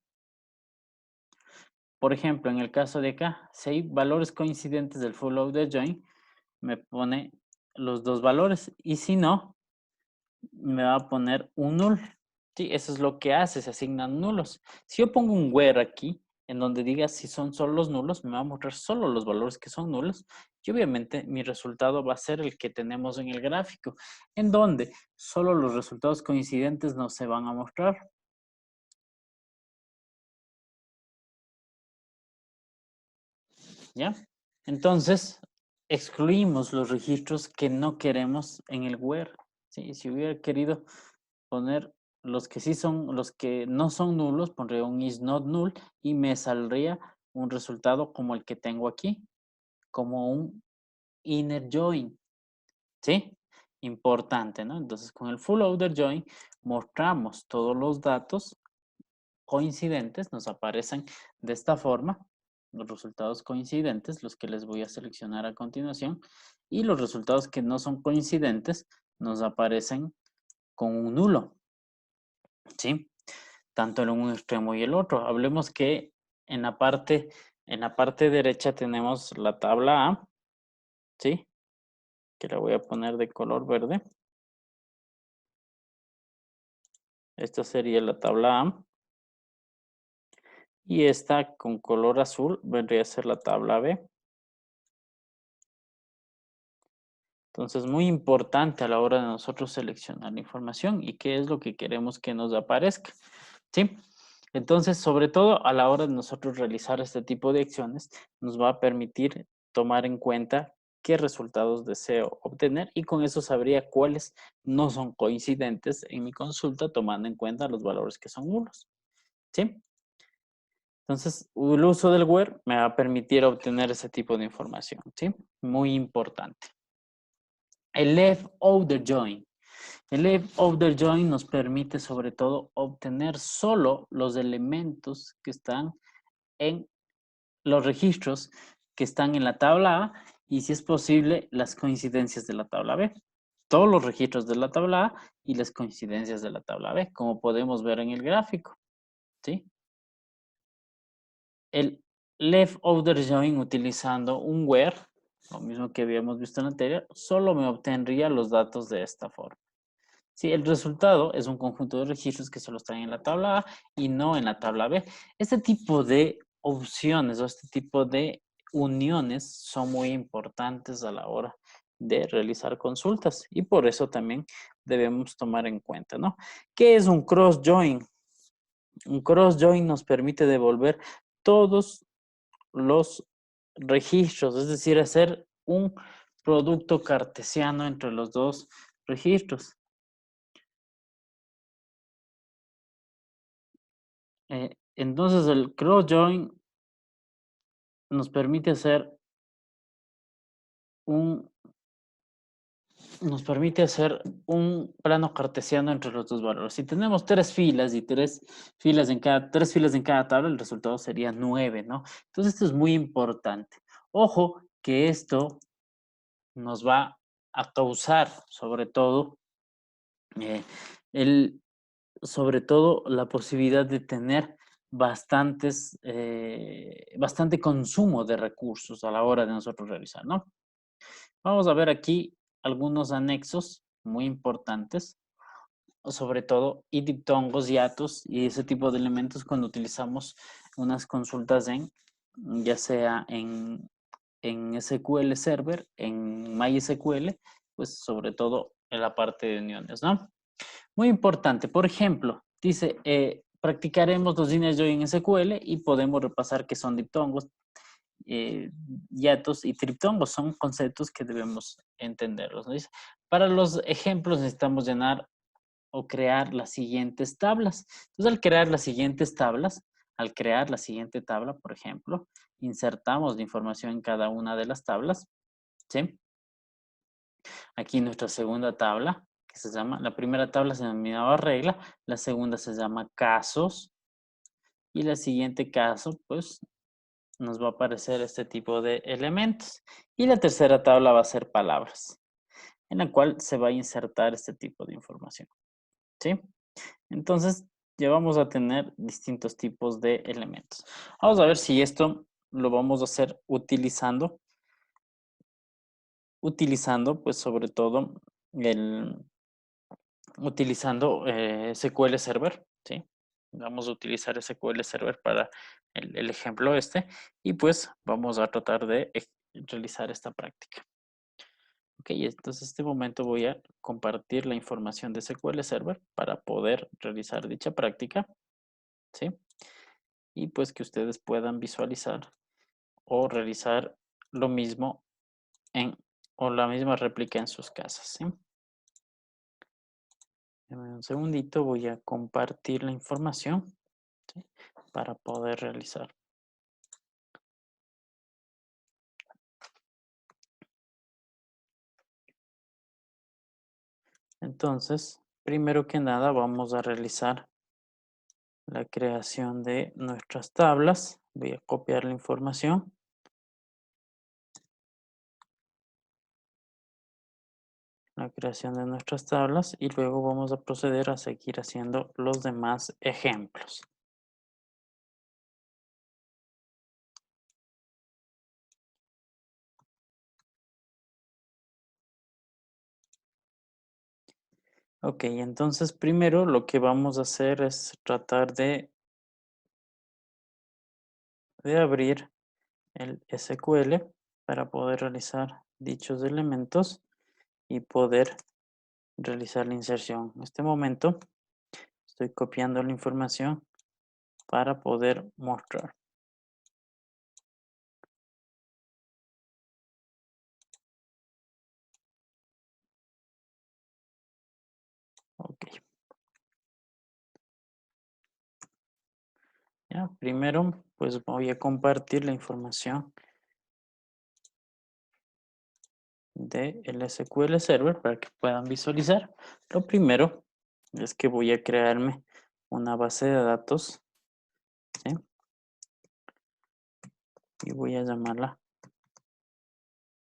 Por ejemplo, en el caso de acá, si hay valores coincidentes del full outer join, me pone los dos valores. Y si no, me va a poner un null. Sí, eso es lo que hace, se asignan nulos. Si yo pongo un where aquí, en donde diga si son solo los nulos, me va a mostrar solo los valores que son nulos. Y obviamente mi resultado va a ser el que tenemos en el gráfico, en donde solo los resultados coincidentes no se van a mostrar. ¿Ya? Entonces, excluimos los registros que no queremos en el where. ¿Sí? Si hubiera querido poner los que sí son, los que no son nulos, pondría un is not null y me saldría un resultado como el que tengo aquí, como un inner join. ¿Sí? Importante, ¿no? Entonces, con el full outer join mostramos todos los datos coincidentes, nos aparecen de esta forma, los resultados coincidentes, los que les voy a seleccionar a continuación, y los resultados que no son coincidentes nos aparecen con un nulo, ¿sí? Tanto en un extremo y el otro. Hablemos que en la parte derecha tenemos la tabla A, ¿sí? Que la voy a poner de color verde. Esta sería la tabla A. Y esta con color azul vendría a ser la tabla B. Entonces, muy importante a la hora de nosotros seleccionar la información y qué es lo que queremos que nos aparezca, ¿sí? Entonces, sobre todo a la hora de nosotros realizar este tipo de acciones, nos va a permitir tomar en cuenta qué resultados deseo obtener y con eso sabría cuáles no son coincidentes en mi consulta, tomando en cuenta los valores que son nulos, ¿sí? Entonces, el uso del where me va a permitir obtener ese tipo de información, ¿sí? Muy importante. El left-outer join. El left-outer join nos permite sobre todo obtener solo los elementos que están en los registros que están en la tabla A y si es posible las coincidencias de la tabla B. Todos los registros de la tabla A y las coincidencias de la tabla B, como podemos ver en el gráfico, ¿sí? El left-outer join utilizando un where, lo mismo que habíamos visto en la anterior, solo me obtendría los datos de esta forma. Sí, el resultado es un conjunto de registros que solo están en la tabla A y no en la tabla B. Este tipo de opciones o este tipo de uniones son muy importantes a la hora de realizar consultas y por eso también debemos tomar en cuenta, ¿no? ¿Qué es un cross join? Un cross join nos permite devolver todos los registros, es decir, hacer un producto cartesiano entre los dos registros. Entonces el cross join nos permite hacer un nos permite hacer un plano cartesiano entre los dos valores. Si tenemos tres filas y tres filas en cada tabla, el resultado sería 9, ¿no? Entonces esto es muy importante. Ojo que esto nos va a causar sobre todo eh, el sobre todo la posibilidad de tener bastante consumo de recursos a la hora de nosotros realizar, ¿no? Vamos a ver aquí algunos anexos muy importantes, sobre todo y diptongos, hiatos y ese tipo de elementos cuando utilizamos unas consultas ya sea en SQL Server, en MySQL, pues sobre todo en la parte de uniones, ¿no? Muy importante, por ejemplo, dice, practicaremos los líneas de hoy en SQL y podemos repasar qué son diptongos, hiatos y triptongos. Son conceptos que debemos entenderlos, ¿no? Dice, para los ejemplos necesitamos llenar o crear las siguientes tablas. Entonces, al crear la siguiente tabla, por ejemplo, insertamos la información en cada una de las tablas, ¿sí? Aquí nuestra segunda tabla, que se llama, la primera tabla se denominaba regla, la segunda se llama casos y la siguiente caso, pues nos va a aparecer este tipo de elementos. Y la tercera tabla va a ser palabras, en la cual se va a insertar este tipo de información, ¿sí? Entonces, ya vamos a tener distintos tipos de elementos. Vamos a ver si esto lo vamos a hacer utilizando pues sobre todo el, utilizando SQL Server, ¿sí? Vamos a utilizar SQL Server para el ejemplo este y pues vamos a tratar de realizar esta práctica. Ok, entonces en este momento voy a compartir la información de SQL Server para poder realizar dicha práctica, ¿sí? Y pues que ustedes puedan visualizar o realizar lo mismo o la misma réplica en sus casas, ¿sí? Dame un segundito, voy a compartir la información, ¿sí? Para poder realizar. Entonces, primero que nada, vamos a realizar la creación de nuestras tablas. Voy a copiar la información. La creación de nuestras tablas y luego vamos a proceder a seguir haciendo los demás ejemplos. Ok, entonces primero lo que vamos a hacer es tratar de abrir el SQL para poder realizar dichos elementos y poder realizar la inserción. En este momento estoy copiando la información para poder mostrar. Ok. Ya, primero pues voy a compartir la información del SQL Server para que puedan visualizar. Lo primero es que voy a crearme una base de datos, ¿sí? Y voy a llamarla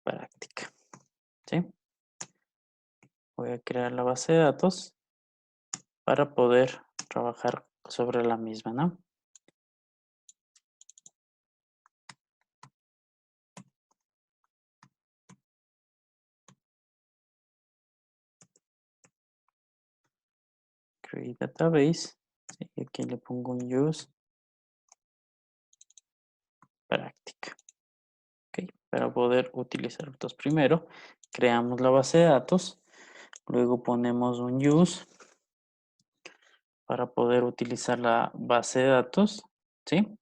práctica, ¿sí? Voy a crear la base de datos para poder trabajar sobre la misma, ¿no? Create database, ¿sí? Y aquí le pongo un use práctica, ¿ok? Para poder utilizar. Entonces, primero creamos la base de datos, luego ponemos un use para poder utilizar la base de datos, ¿sí?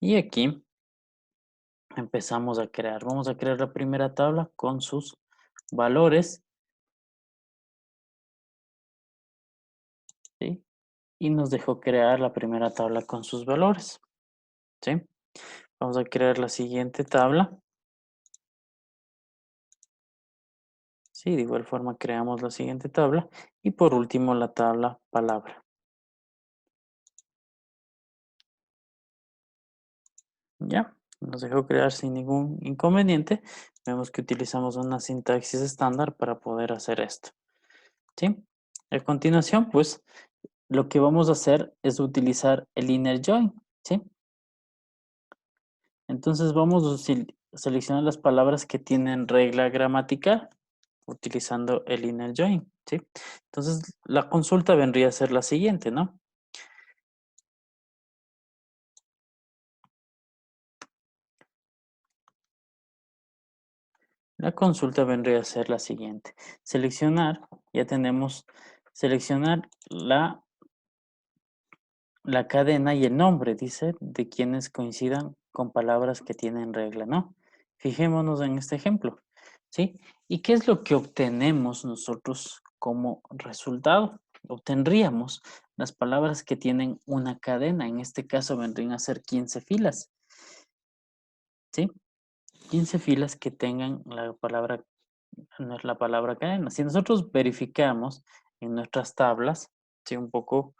Y aquí empezamos a crear. Vamos a crear la primera tabla con sus valores, ¿sí? Y nos dejó crear la primera tabla con sus valores, ¿sí? Vamos a crear la siguiente tabla. Sí, de igual forma creamos la siguiente tabla. Y por último la tabla palabra. Ya, nos dejó crear sin ningún inconveniente. Vemos que utilizamos una sintaxis estándar para poder hacer esto, ¿sí? A continuación, pues, lo que vamos a hacer es utilizar el inner join, ¿sí? Entonces vamos a seleccionar las palabras que tienen regla gramatical utilizando el inner join, ¿sí? Entonces la consulta vendría a ser la siguiente, ¿no? La consulta vendría a ser la siguiente. Seleccionar, ya tenemos, seleccionar la cadena y el nombre, dice, de quienes coincidan con palabras que tienen regla, ¿no? Fijémonos en este ejemplo, ¿sí? ¿Y qué es lo que obtenemos nosotros como resultado? Obtendríamos las palabras que tienen una cadena, en este caso vendrían a ser 15 filas, ¿sí? 15 filas que tengan la palabra cadena. Si nosotros verificamos en nuestras tablas, ¿sí? Un poco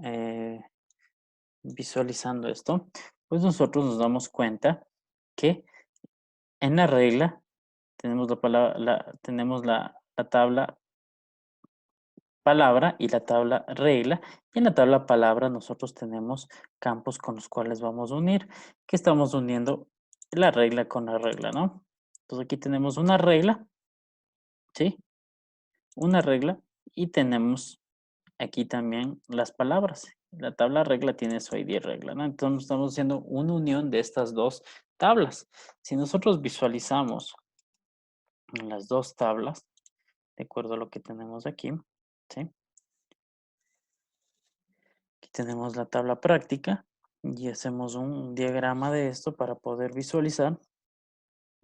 eh, visualizando esto, pues nosotros nos damos cuenta que en la regla tenemos la palabra, tenemos la tabla palabra y la tabla regla. Y en la tabla palabra nosotros tenemos campos con los cuales vamos a unir, que estamos uniendo la regla con la regla, ¿no? Entonces aquí tenemos una regla, ¿sí? Una regla y tenemos aquí también las palabras. La tabla regla tiene su ID regla, ¿no? Entonces estamos haciendo una unión de estas dos tablas. Si nosotros visualizamos las dos tablas, de acuerdo a lo que tenemos aquí, ¿sí? Aquí tenemos la tabla práctica y hacemos un diagrama de esto para poder visualizar.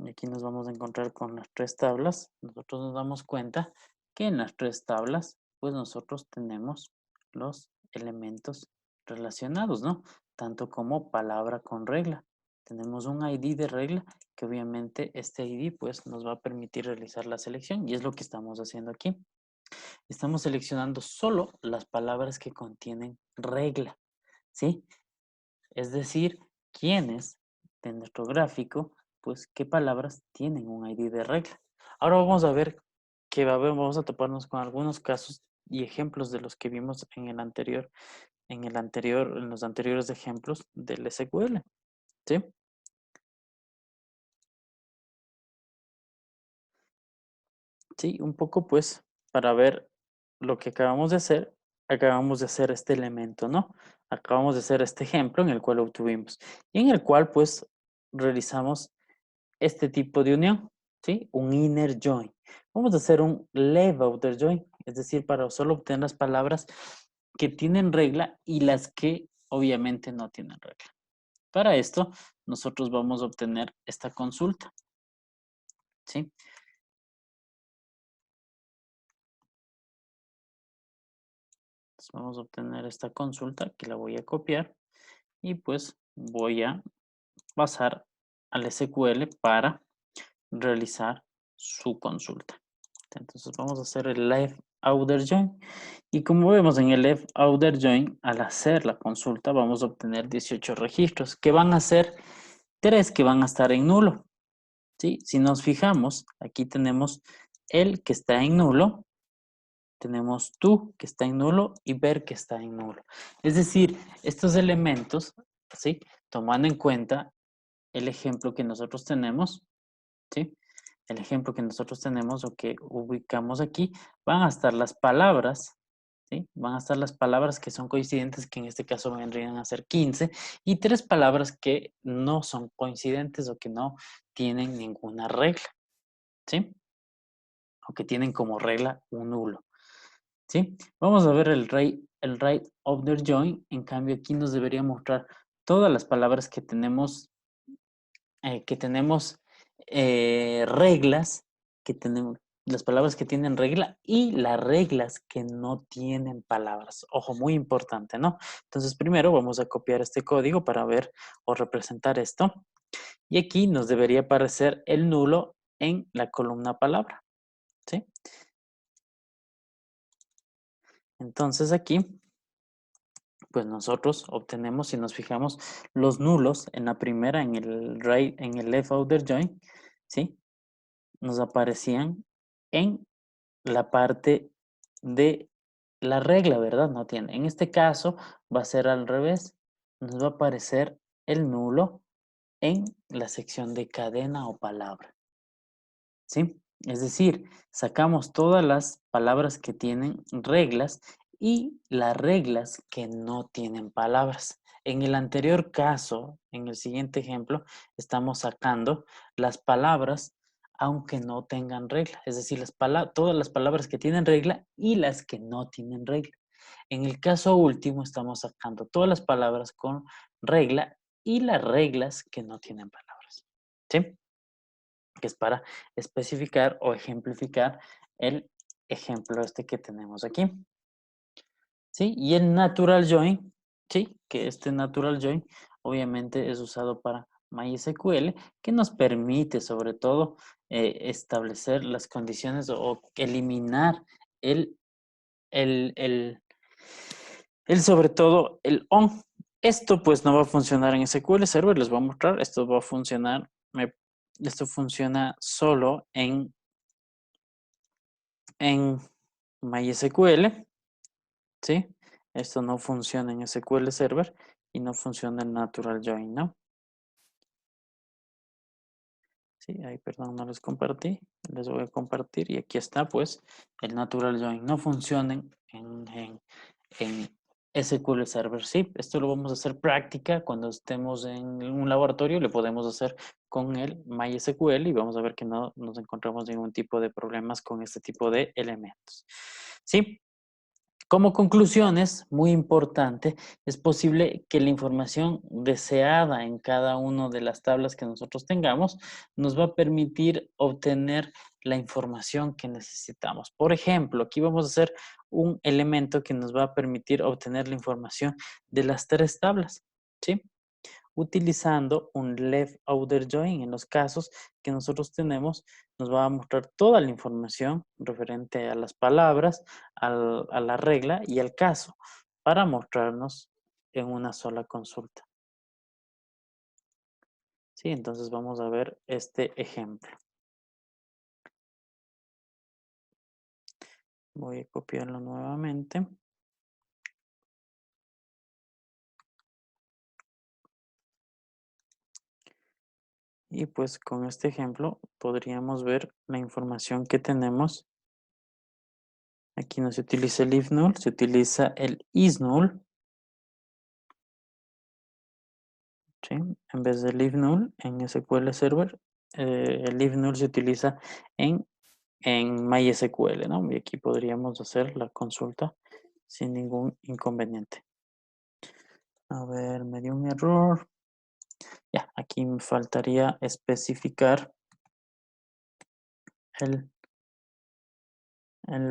Y aquí nos vamos a encontrar con las tres tablas. Nosotros nos damos cuenta que en las tres tablas, pues nosotros tenemos los elementos relacionados, ¿no? Tanto como palabra con regla. Tenemos un ID de regla que obviamente este ID pues nos va a permitir realizar la selección y es lo que estamos haciendo aquí. Estamos seleccionando solo las palabras que contienen regla, ¿sí? Es decir, quiénes de nuestro gráfico, pues qué palabras tienen un ID de regla. Ahora vamos a ver vamos a toparnos con algunos casos y ejemplos de los que vimos en los anteriores ejemplos del SQL, ¿sí? Sí, un poco pues para ver lo que acabamos de hacer este elemento, ¿no? Acabamos de hacer este ejemplo en el cual obtuvimos y en el cual pues realizamos este tipo de unión, ¿sí? Un inner join. Vamos a hacer un left outer join, es decir, para solo obtener las palabras que tienen regla y las que obviamente no tienen regla. Para esto, nosotros vamos a obtener esta consulta, ¿sí? Entonces vamos a obtener esta consulta que la voy a copiar y pues voy a pasar al SQL para realizar su consulta. Entonces vamos a hacer el left outer join y como vemos en el left outer join, al hacer la consulta vamos a obtener 18 registros que van a ser 3 que van a estar en nulo. ¿Sí? Si nos fijamos, aquí tenemos el que está en nulo, tenemos tú que está en nulo y ver que está en nulo. Es decir, estos elementos, ¿sí? Tomando en cuenta el ejemplo que nosotros tenemos, ¿sí? El ejemplo que nosotros tenemos o que ubicamos aquí, van a estar las palabras, ¿sí? Van a estar las palabras que son coincidentes, que en este caso vendrían a ser 15, y 3 palabras que no son coincidentes o que no tienen ninguna regla, ¿sí? O que tienen como regla un nulo, ¿sí? Vamos a ver el right outer join, en cambio aquí nos debería mostrar todas las palabras que tenemos reglas, que tenemos las palabras que tienen regla y las reglas que no tienen palabras. Ojo, muy importante, ¿no? Entonces, primero vamos a copiar este código para ver o representar esto. Y aquí nos debería aparecer el nulo en la columna palabra, ¿sí? Entonces aquí, pues nosotros obtenemos, si nos fijamos, los nulos en la primera, en el left outer join, ¿sí? Nos aparecían en la parte de la regla, ¿verdad? No tiene. En este caso va a ser al revés. Nos va a aparecer el nulo en la sección de cadena o palabra, ¿sí? Es decir, sacamos todas las palabras que tienen reglas y las reglas que no tienen palabras. En el anterior caso, en el siguiente ejemplo, estamos sacando las palabras aunque no tengan regla. Es decir, todas las palabras que tienen regla y las que no tienen regla. En el caso último, estamos sacando todas las palabras con regla y las reglas que no tienen palabras, ¿sí? Que es para especificar o ejemplificar el ejemplo este que tenemos aquí. ¿Sí? Y el natural join, ¿sí? Que este natural join obviamente es usado para MySQL, que nos permite sobre todo establecer las condiciones o eliminar el, el, el, el sobre todo el on. Esto pues no va a funcionar en SQL Server, les voy a mostrar, esto va a funcionar, esto funciona solo en MySQL, ¿sí? Esto no funciona en SQL Server y no funciona el Natural Join, ¿no? Sí, ahí perdón, no les compartí, les voy a compartir y aquí está pues el Natural Join. No funciona en SQL Server, sí, esto lo vamos a hacer práctica cuando estemos en un laboratorio, le podemos hacer con el MySQL y vamos a ver que no nos encontramos ningún tipo de problemas con este tipo de elementos, ¿sí? Como conclusiones, muy importante, es posible que la información deseada en cada una de las tablas que nosotros tengamos nos va a permitir obtener la información que necesitamos. Por ejemplo, aquí vamos a hacer un elemento que nos va a permitir obtener la información de las tres tablas, ¿sí? Utilizando un left outer join. En los casos que nosotros tenemos, nos va a mostrar toda la información referente a las palabras, a la regla y al caso, para mostrarnos en una sola consulta. Sí, entonces vamos a ver este ejemplo. Voy a copiarlo nuevamente. Y pues con este ejemplo podríamos ver la información que tenemos. Aquí no se utiliza el if null, se utiliza el is null. ¿Sí? En vez del if null en SQL Server, el if null se utiliza en MySQL, ¿no? Y aquí podríamos hacer la consulta sin ningún inconveniente. A ver, me dio un error. Ya, aquí me faltaría especificar el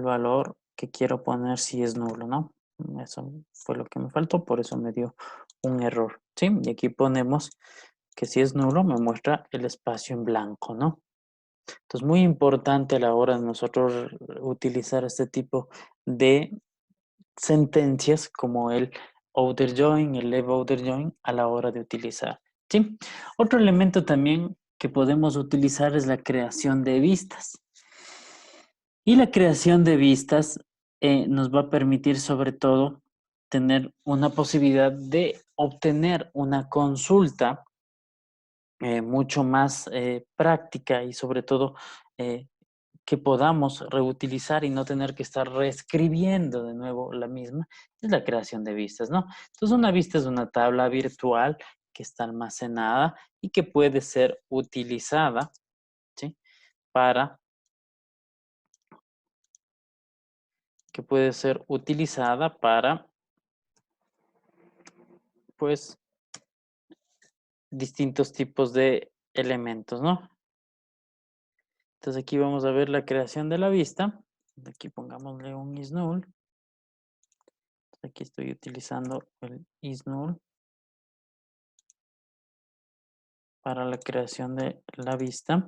valor que quiero poner si es nulo, ¿no? Eso fue lo que me faltó, por eso me dio un error, ¿sí? Y aquí ponemos que si es nulo me muestra el espacio en blanco, ¿no? Entonces, muy importante a la hora de nosotros utilizar este tipo de sentencias como el outer join, el left outer join a la hora de utilizar, ¿sí? Otro elemento también que podemos utilizar es la creación de vistas. Y la creación de vistas nos va a permitir sobre todo tener una posibilidad de obtener una consulta mucho más práctica y sobre todo que podamos reutilizar y no tener que estar reescribiendo de nuevo la misma, es la creación de vistas, ¿no? Entonces una vista es una tabla virtual que está almacenada y que puede ser utilizada, ¿sí? Que puede ser utilizada para, pues, distintos tipos de elementos, ¿no? Entonces aquí vamos a ver la creación de la vista. Aquí pongámosle un isNull. Aquí estoy utilizando el isNull para la creación de la vista.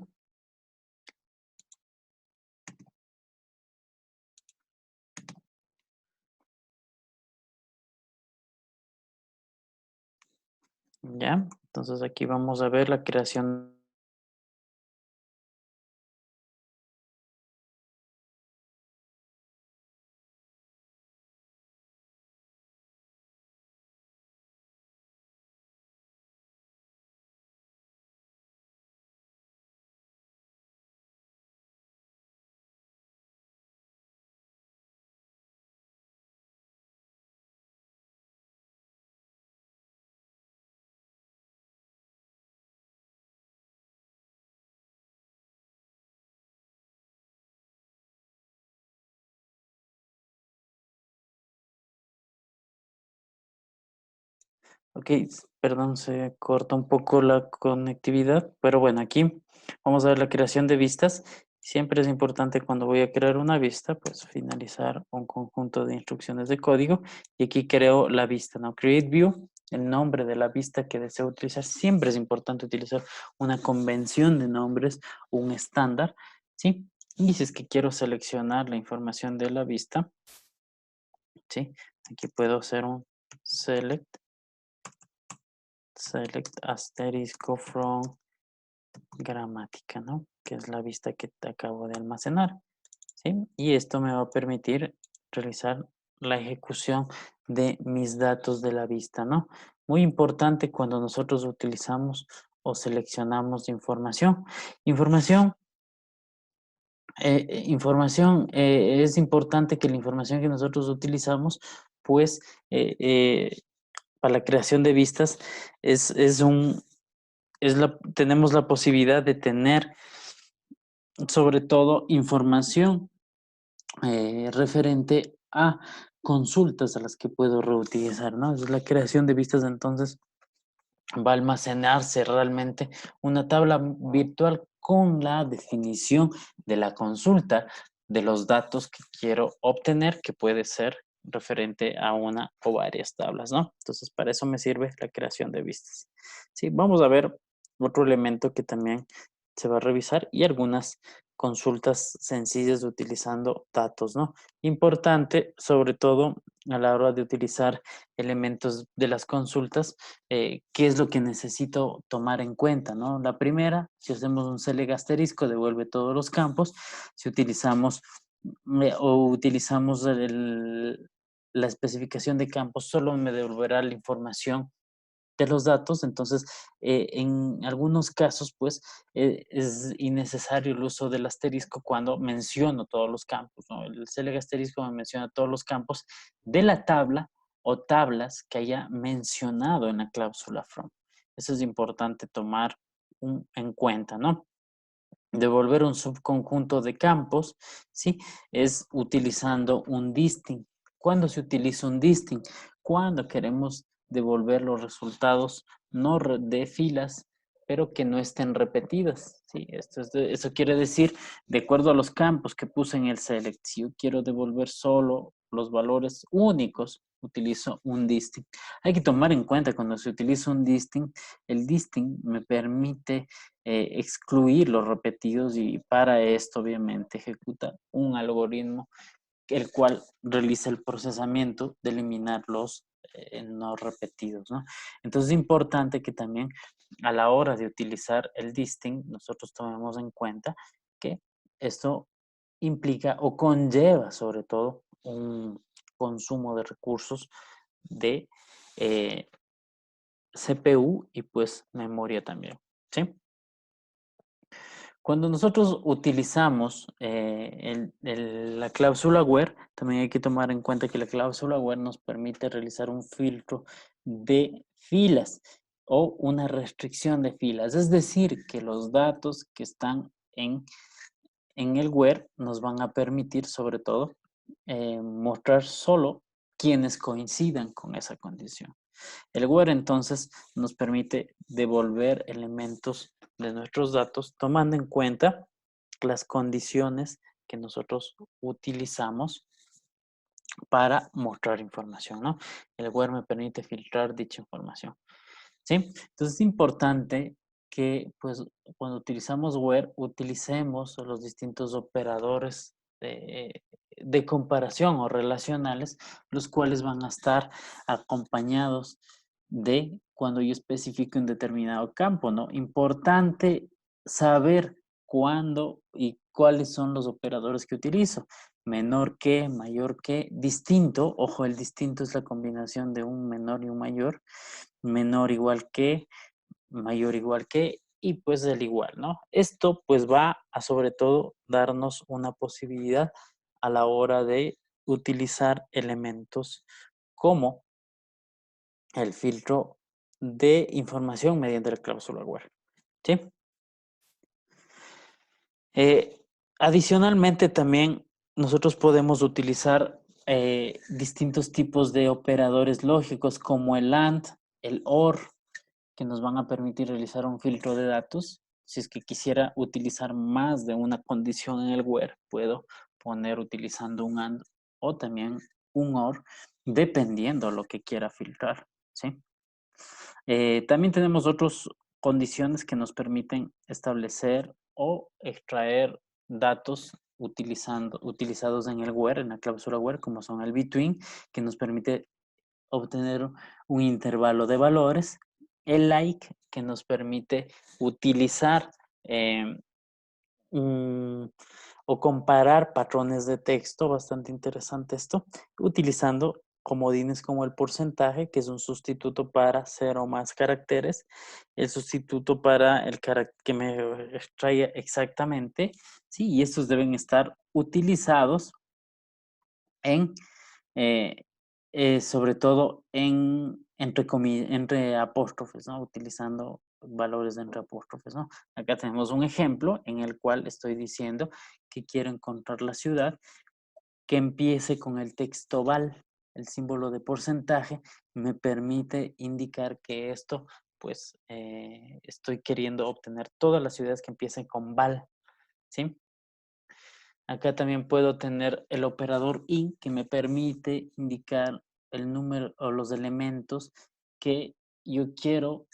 Ya, entonces aquí vamos a ver la creación. Ok, perdón, se corta un poco la conectividad, pero bueno, aquí vamos a ver la creación de vistas. Siempre es importante cuando voy a crear una vista, pues finalizar un conjunto de instrucciones de código y aquí creo la vista, ¿no? Create view, el nombre de la vista que deseo utilizar. Siempre es importante utilizar una convención de nombres, un estándar, ¿sí? Y si es que quiero seleccionar la información de la vista, ¿sí? Aquí puedo hacer un select asterisco from gramática, ¿no? Que es la vista que te acabo de almacenar, ¿sí? Y esto me va a permitir realizar la ejecución de mis datos de la vista, ¿no? Muy importante cuando nosotros utilizamos o seleccionamos información. Es importante que la información que nosotros utilizamos, pues, para la creación de vistas tenemos la posibilidad de tener sobre todo información referente a consultas a las que puedo reutilizar, ¿no? Es la creación de vistas, entonces va a almacenarse realmente una tabla virtual con la definición de la consulta de los datos que quiero obtener, que puede ser referente a una o varias tablas, ¿no? Entonces, para eso me sirve la creación de vistas. Sí, vamos a ver otro elemento que también se va a revisar y algunas consultas sencillas utilizando datos, ¿no? Importante, sobre todo a la hora de utilizar elementos de las consultas, qué es lo que necesito tomar en cuenta, ¿no? La primera, si hacemos un select asterisco, devuelve todos los campos. Si utilizamos o utilizamos la especificación de campos, solo me devolverá la información de los datos. Entonces, en algunos casos, pues, es innecesario el uso del asterisco cuando menciono todos los campos, ¿no? El select asterisco me menciona todos los campos de la tabla o tablas que haya mencionado en la cláusula from. Eso es importante tomar en cuenta, ¿no? Devolver un subconjunto de campos, ¿sí? Es utilizando un distinct. ¿Cuándo se utiliza un distinct? Cuando queremos devolver los resultados no de filas, pero que no estén repetidas, ¿sí? Eso quiere decir, de acuerdo a los campos que puse en el select, si yo quiero devolver solo los valores únicos, utilizo un distinct. Hay que tomar en cuenta cuando se utiliza un distinct, el distinct me permite excluir los repetidos y para esto obviamente ejecuta un algoritmo el cual realiza el procesamiento de eliminar los no repetidos, ¿no? Entonces es importante que también a la hora de utilizar el distinct nosotros tomemos en cuenta que esto implica o conlleva sobre todo un consumo de recursos de CPU y pues memoria también, ¿sí? Cuando nosotros utilizamos la cláusula where, también hay que tomar en cuenta que la cláusula where nos permite realizar un filtro de filas o una restricción de filas. Es decir, que los datos que están en el where nos van a permitir, sobre todo, mostrar solo quienes coincidan con esa condición. El where entonces nos permite devolver elementos de nuestros datos tomando en cuenta las condiciones que nosotros utilizamos para mostrar información, ¿no? El where me permite filtrar dicha información, ¿sí? Entonces es importante que, pues, cuando utilizamos where, utilicemos los distintos operadores de comparación o relacionales, los cuales van a estar acompañados de cuando yo especifique un determinado campo, ¿no? Importante saber cuándo y cuáles son los operadores que utilizo. Menor que, mayor que, distinto. Ojo, el distinto es la combinación de un menor y un mayor. Menor igual que, mayor igual que, y pues el igual, ¿no? Esto pues va a sobre todo darnos una posibilidad a la hora de utilizar elementos como el filtro de información mediante la cláusula where, ¿sí? Adicionalmente también nosotros podemos utilizar distintos tipos de operadores lógicos como el AND, el OR, que nos van a permitir realizar un filtro de datos. Si es que quisiera utilizar más de una condición en el where, puedo poner utilizando un AND o también un OR, dependiendo lo que quiera filtrar, ¿sí? También tenemos otras condiciones que nos permiten establecer o extraer datos utilizados en el where, en la cláusula where, como son el between, que nos permite obtener un intervalo de valores, el like, que nos permite utilizar o comparar patrones de texto, bastante interesante esto, utilizando comodines como el porcentaje, que es un sustituto para cero o más caracteres, el sustituto para el carácter que me extraiga exactamente, ¿sí? Y estos deben estar utilizados en eh, sobre todo entre apóstrofes, ¿no? Utilizando valores de entre apóstrofes, ¿no? Acá tenemos un ejemplo en el cual estoy diciendo que quiero encontrar la ciudad que empiece con el texto val, el símbolo de porcentaje me permite indicar que esto, pues, estoy queriendo obtener todas las ciudades que empiecen con val, ¿sí? Acá también puedo tener el operador IN que me permite indicar el número o los elementos que yo quiero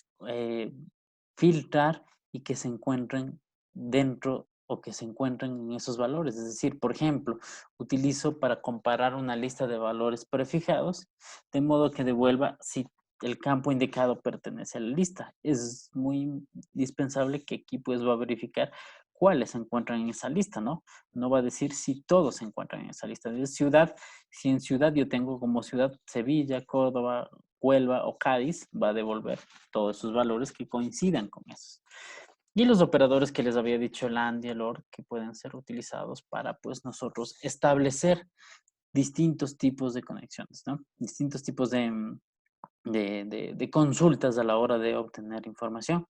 filtrar y que se encuentren dentro o que se encuentren en esos valores. Es decir, por ejemplo, utilizo para comparar una lista de valores prefijados, de modo que devuelva si el campo indicado pertenece a la lista. Es muy indispensable que aquí pues va a verificar cuáles se encuentran en esa lista, ¿no? No va a decir si todos se encuentran en esa lista de ciudad. Si en ciudad yo tengo como ciudad Sevilla, Córdoba, Huelva o Cádiz, va a devolver todos esos valores que coincidan con esos. Y los operadores que les había dicho, el AND y el OR, que pueden ser utilizados para pues nosotros establecer distintos tipos de conexiones, ¿no? Distintos tipos de consultas a la hora de obtener información,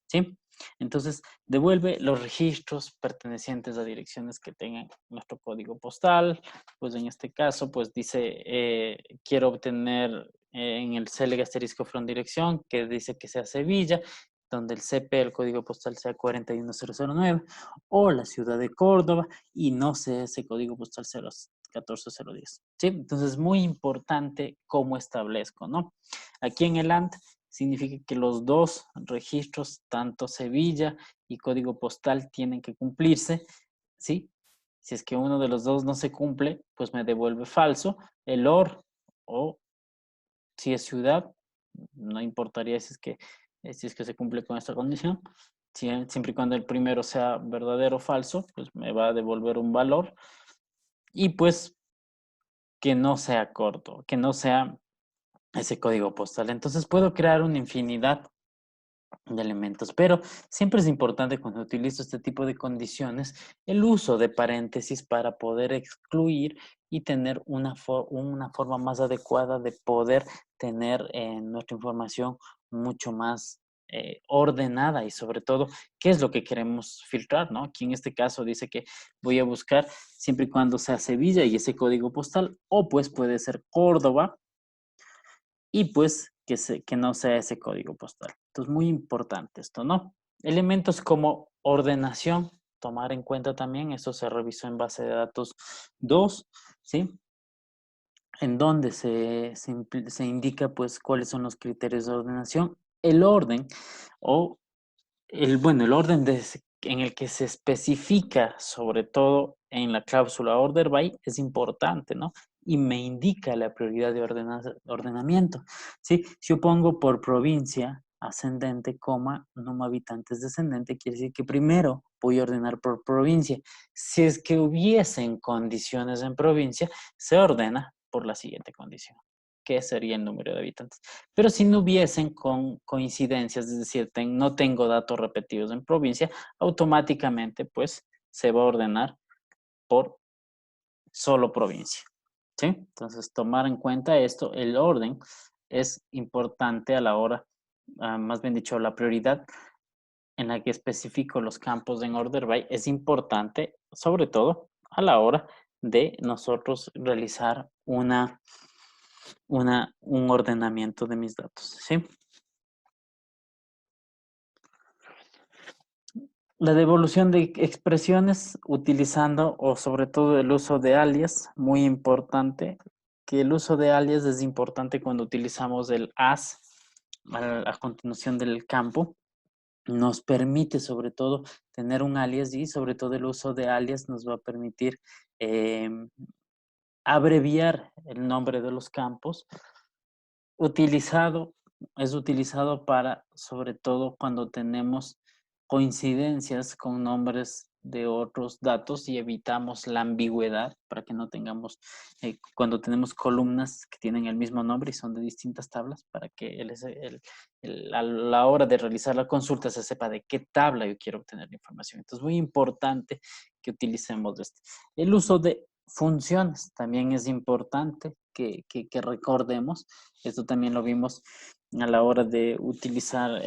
¿sí? Entonces, devuelve los registros pertenecientes a direcciones que tengan nuestro código postal. Pues en este caso, pues dice, quiero obtener en el CLG asterisco from dirección, que dice que sea Sevilla, donde el CP, el código postal, sea 41009, o la ciudad de Córdoba, y no sé ese código postal 14010. ¿Sí? Entonces, es muy importante cómo establezco, ¿no? Aquí en el AND significa que los dos registros, tanto Sevilla y código postal, tienen que cumplirse, ¿sí? Si es que uno de los dos no se cumple, pues me devuelve falso. El OR, o si es ciudad, no importaría si es que se cumple con esta condición. Siempre y cuando el primero sea verdadero o falso, pues me va a devolver un valor. Y pues que no sea corto, que no sea ese código postal. Entonces puedo crear una infinidad de elementos, pero siempre es importante cuando utilizo este tipo de condiciones el uso de paréntesis para poder excluir y tener una forma más adecuada de poder tener nuestra información mucho más ordenada y sobre todo qué es lo que queremos filtrar, ¿no? Aquí en este caso dice que voy a buscar siempre y cuando sea Sevilla y ese código postal, o pues puede ser Córdoba y pues que no sea ese código postal. Entonces, muy importante esto, ¿no? Elementos como ordenación, tomar en cuenta también, esto se revisó en base de datos 2, ¿sí? En donde se indica pues cuáles son los criterios de ordenación, el orden o el orden en el que se especifica, sobre todo en la cláusula order by, es importante, ¿no? Y me indica la prioridad de ordenamiento, ¿sí? Si yo pongo por provincia ascendente, coma, número habitantes descendente, quiere decir que primero voy a ordenar por provincia. Si es que hubiesen condiciones en provincia, se ordena por la siguiente condición, que sería el número de habitantes. Pero si no hubiesen coincidencias, es decir, no tengo datos repetidos en provincia, automáticamente pues se va a ordenar por solo provincia. ¿Sí? Entonces, tomar en cuenta esto, el orden es importante a la hora, más bien dicho, la prioridad en la que especifico los campos en order by es importante, sobre todo a la hora de nosotros realizar un ordenamiento de mis datos, ¿sí? La devolución de expresiones utilizando o sobre todo el uso de alias, muy importante, que el uso de alias es importante cuando utilizamos el as a continuación del campo. Nos permite sobre todo tener un alias y sobre todo el uso de alias nos va a permitir abreviar el nombre de los campos. Utilizado, es utilizado para, sobre todo cuando tenemos coincidencias con nombres de otros datos y evitamos la ambigüedad para que no tengamos, cuando tenemos columnas que tienen el mismo nombre y son de distintas tablas, para que a la hora de realizar la consulta se sepa de qué tabla yo quiero obtener la información. Entonces, muy importante que utilicemos esto. El uso de funciones también es importante que recordemos. Esto también lo vimos a la hora de utilizar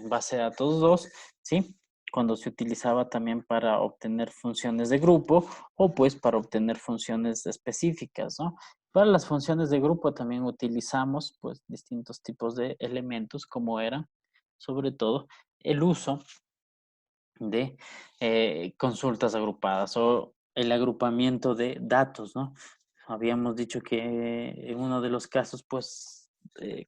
base de datos 2, ¿sí? Cuando se utilizaba también para obtener funciones de grupo o pues para obtener funciones específicas, ¿no? Para las funciones de grupo también utilizamos pues distintos tipos de elementos como eran sobre todo el uso de consultas agrupadas o el agrupamiento de datos, ¿no? Habíamos dicho que en uno de los casos, pues,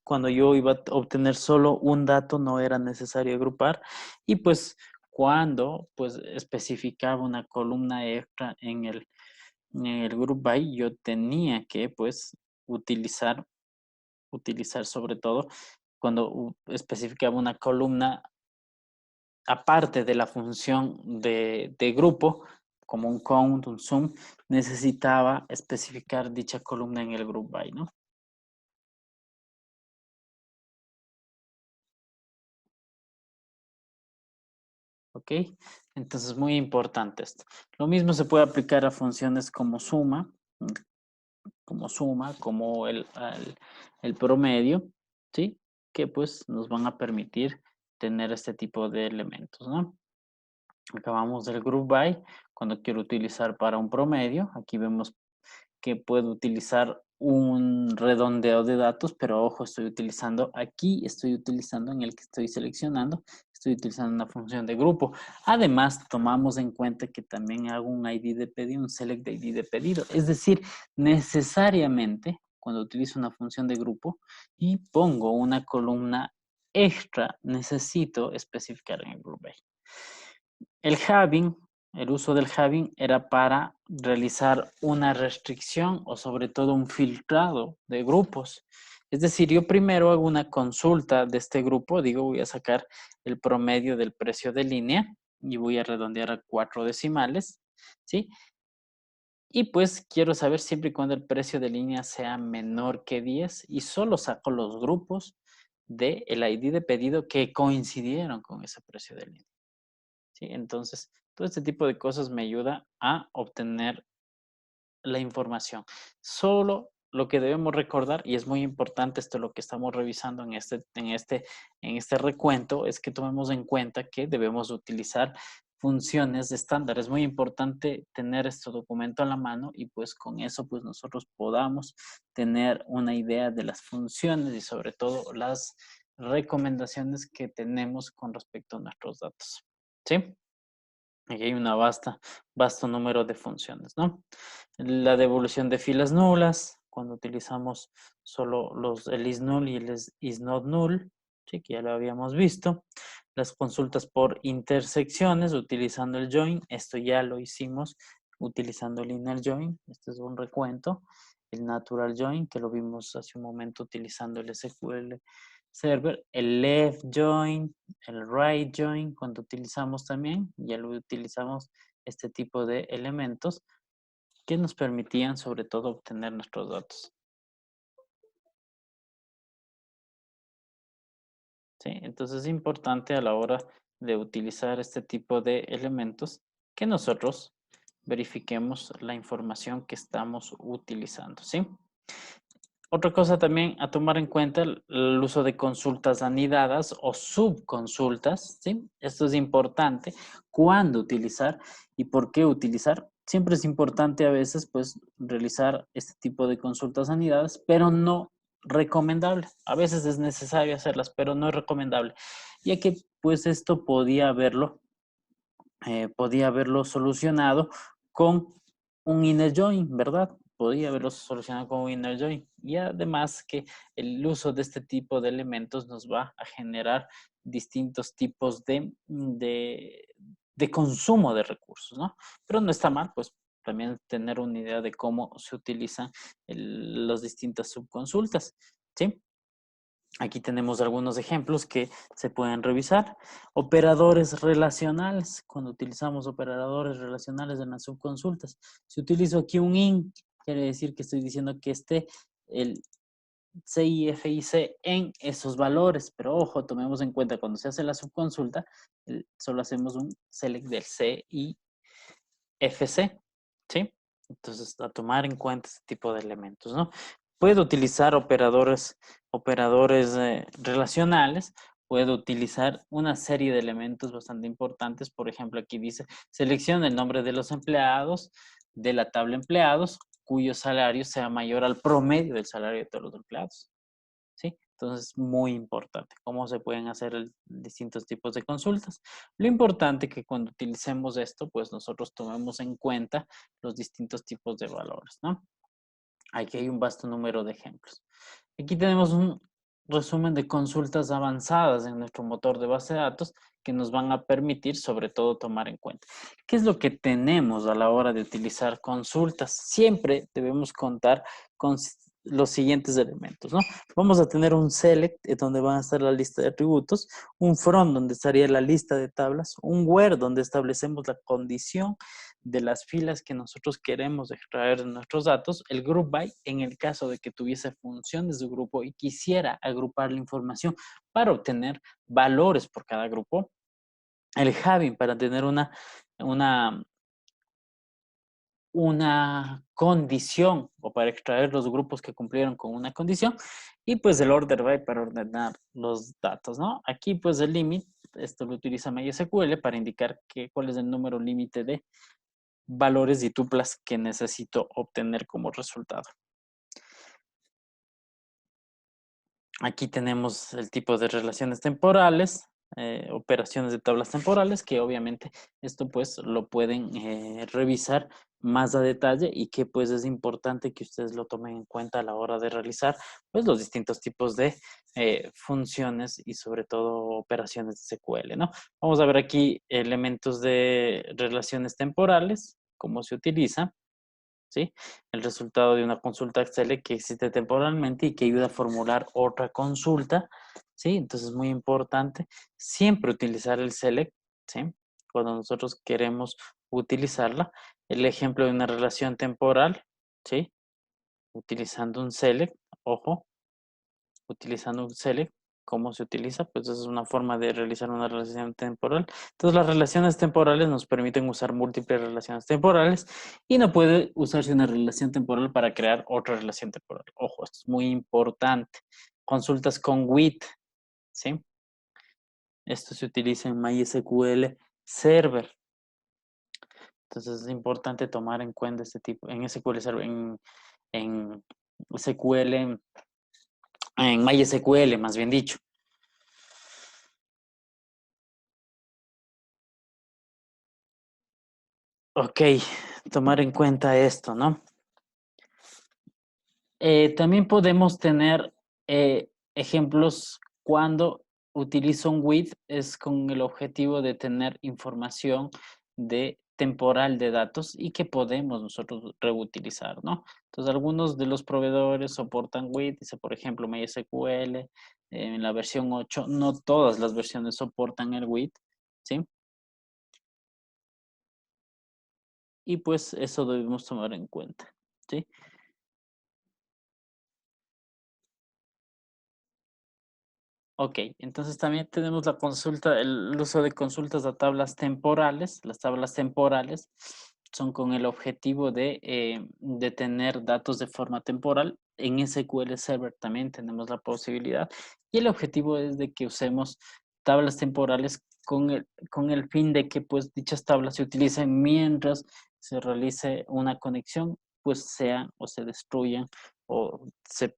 cuando yo iba a obtener solo un dato, no era necesario agrupar. Y pues, cuando pues especificaba una columna extra en el group by, yo tenía que pues utilizar sobre todo cuando especificaba una columna aparte de la función de grupo, como un count, un sum, necesitaba especificar dicha columna en el group by, ¿no? ¿Ok? Entonces, muy importante esto. Lo mismo se puede aplicar a funciones como el promedio, ¿sí? Que pues nos van a permitir tener este tipo de elementos, ¿no? Acabamos del group by, cuando quiero utilizar para un promedio, aquí vemos que puedo utilizar un redondeo de datos, pero ojo, estoy utilizando en el que estoy seleccionando, estoy utilizando una función de grupo. Además, tomamos en cuenta que también hago un ID de pedido, un select ID de pedido. Es decir, necesariamente cuando utilizo una función de grupo y pongo una columna extra, necesito especificar en el group by. El having, el uso del having era para realizar una restricción o sobre todo un filtrado de grupos. Es decir, yo primero hago una consulta de este grupo, digo, voy a sacar el promedio del precio de línea y voy a redondear a 4 decimales, ¿sí? Y pues quiero saber siempre y cuando el precio de línea sea menor que 10 y solo saco los grupos del ID de pedido que coincidieron con ese precio de línea. ¿Sí? Entonces, todo este tipo de cosas me ayuda a obtener la información. Solo lo que debemos recordar, y es muy importante esto lo que estamos revisando en este recuento, es que tomemos en cuenta que debemos utilizar funciones de estándar. Es muy importante tener este documento a la mano y pues con eso pues nosotros podamos tener una idea de las funciones y sobre todo las recomendaciones que tenemos con respecto a nuestros datos. ¿Sí? Aquí hay una vasto número de funciones, ¿no? La devolución de filas nulas, cuando utilizamos solo el is null y el is not null, sí, que ya lo habíamos visto. Las consultas por intersecciones, utilizando el join, esto ya lo hicimos utilizando el inner join, este es un recuento. El natural join, que lo vimos hace un momento utilizando el SQL Server, el left join, el right join, cuando utilizamos también, ya lo utilizamos este tipo de elementos que nos permitían sobre todo obtener nuestros datos. ¿Sí? Entonces es importante a la hora de utilizar este tipo de elementos que nosotros verifiquemos la información que estamos utilizando. ¿Sí? Otra cosa también a tomar en cuenta, el uso de consultas anidadas o subconsultas, ¿sí? Esto es importante. ¿Cuándo utilizar y por qué utilizar? Siempre es importante a veces, pues, realizar este tipo de consultas anidadas, pero no recomendable. A veces es necesario hacerlas, pero no es recomendable, ya que, pues, esto podía haberlo solucionado con un inner join, ¿verdad? Podía haberlo solucionado con un inner join. Y además que el uso de este tipo de elementos nos va a generar distintos tipos de consumo de recursos, ¿no? Pero no está mal, pues también tener una idea de cómo se utilizan las distintas subconsultas, ¿sí? Aquí tenemos algunos ejemplos que se pueden revisar. Operadores relacionales. Cuando utilizamos operadores relacionales en las subconsultas. Si utilizo aquí un IN, quiere decir que estoy diciendo que esté el CIFIC en esos valores. Pero ojo, tomemos en cuenta cuando se hace la subconsulta, solo hacemos un select del CIFC. ¿Sí? Entonces, a tomar en cuenta este tipo de elementos, ¿no? Puedo utilizar operadores relacionales, puedo utilizar una serie de elementos bastante importantes. Por ejemplo, aquí dice, selecciona el nombre de los empleados de la tabla empleados cuyo salario sea mayor al promedio del salario de todos los empleados. ¿Sí? Entonces, muy importante cómo se pueden hacer distintos tipos de consultas. Lo importante es que cuando utilicemos esto, pues nosotros tomemos en cuenta los distintos tipos de valores, ¿no? Aquí hay un vasto número de ejemplos. Aquí tenemos un resumen de consultas avanzadas en nuestro motor de base de datos que nos van a permitir sobre todo tomar en cuenta. ¿Qué es lo que tenemos a la hora de utilizar consultas? Siempre debemos contar con los siguientes elementos, ¿no? Vamos a tener un select donde van a estar la lista de atributos, un from donde estaría la lista de tablas, un where donde establecemos la condición de las filas que nosotros queremos extraer de nuestros datos, el group by en el caso de que tuviese funciones de grupo y quisiera agrupar la información para obtener valores por cada grupo, el having para tener una condición o para extraer los grupos que cumplieron con una condición y pues el order by para ordenar los datos, ¿no? Aquí pues el limit, esto lo utiliza MySQL para indicar cuál es el número límite de valores y tuplas que necesito obtener como resultado. Aquí tenemos el tipo de relaciones temporales, operaciones de tablas temporales, que obviamente esto pues lo pueden revisar más a detalle y que pues es importante que ustedes lo tomen en cuenta a la hora de realizar pues los distintos tipos de funciones y sobre todo operaciones de SQL, ¿no? Vamos a ver aquí elementos de relaciones temporales, cómo se utiliza. ¿Sí? El resultado de una consulta Excel que existe temporalmente y que ayuda a formular otra consulta, ¿sí? Entonces es muy importante siempre utilizar el select, ¿sí? Cuando nosotros queremos utilizarla. El ejemplo de una relación temporal, ¿sí? Utilizando un select, ojo, utilizando un select, ¿cómo se utiliza? Pues es una forma de realizar una relación temporal. Entonces las relaciones temporales nos permiten usar múltiples relaciones temporales y no puede usarse una relación temporal para crear otra relación temporal. Ojo, esto es muy importante. Consultas con with, ¿sí? Esto se utiliza en MySQL Server. Entonces es importante tomar en cuenta este tipo, en SQL Server, en SQL, en MySQL más bien dicho. Ok, tomar en cuenta esto, ¿no? También podemos tener ejemplos cuando utilizo un with es con el objetivo de tener información de temporal de datos y que podemos nosotros reutilizar, ¿no? Entonces, algunos de los proveedores soportan with, dice por ejemplo MySQL, en la versión 8, no todas las versiones soportan el with, ¿sí? Y pues eso debemos tomar en cuenta, ¿sí? Ok, entonces también tenemos la consulta, el uso de consultas a tablas temporales. Las tablas temporales son con el objetivo de tener datos de forma temporal. En SQL Server también tenemos la posibilidad y el objetivo es de que usemos tablas temporales con el fin de que pues dichas tablas se utilicen mientras se realice una conexión, pues sean o se destruyan o se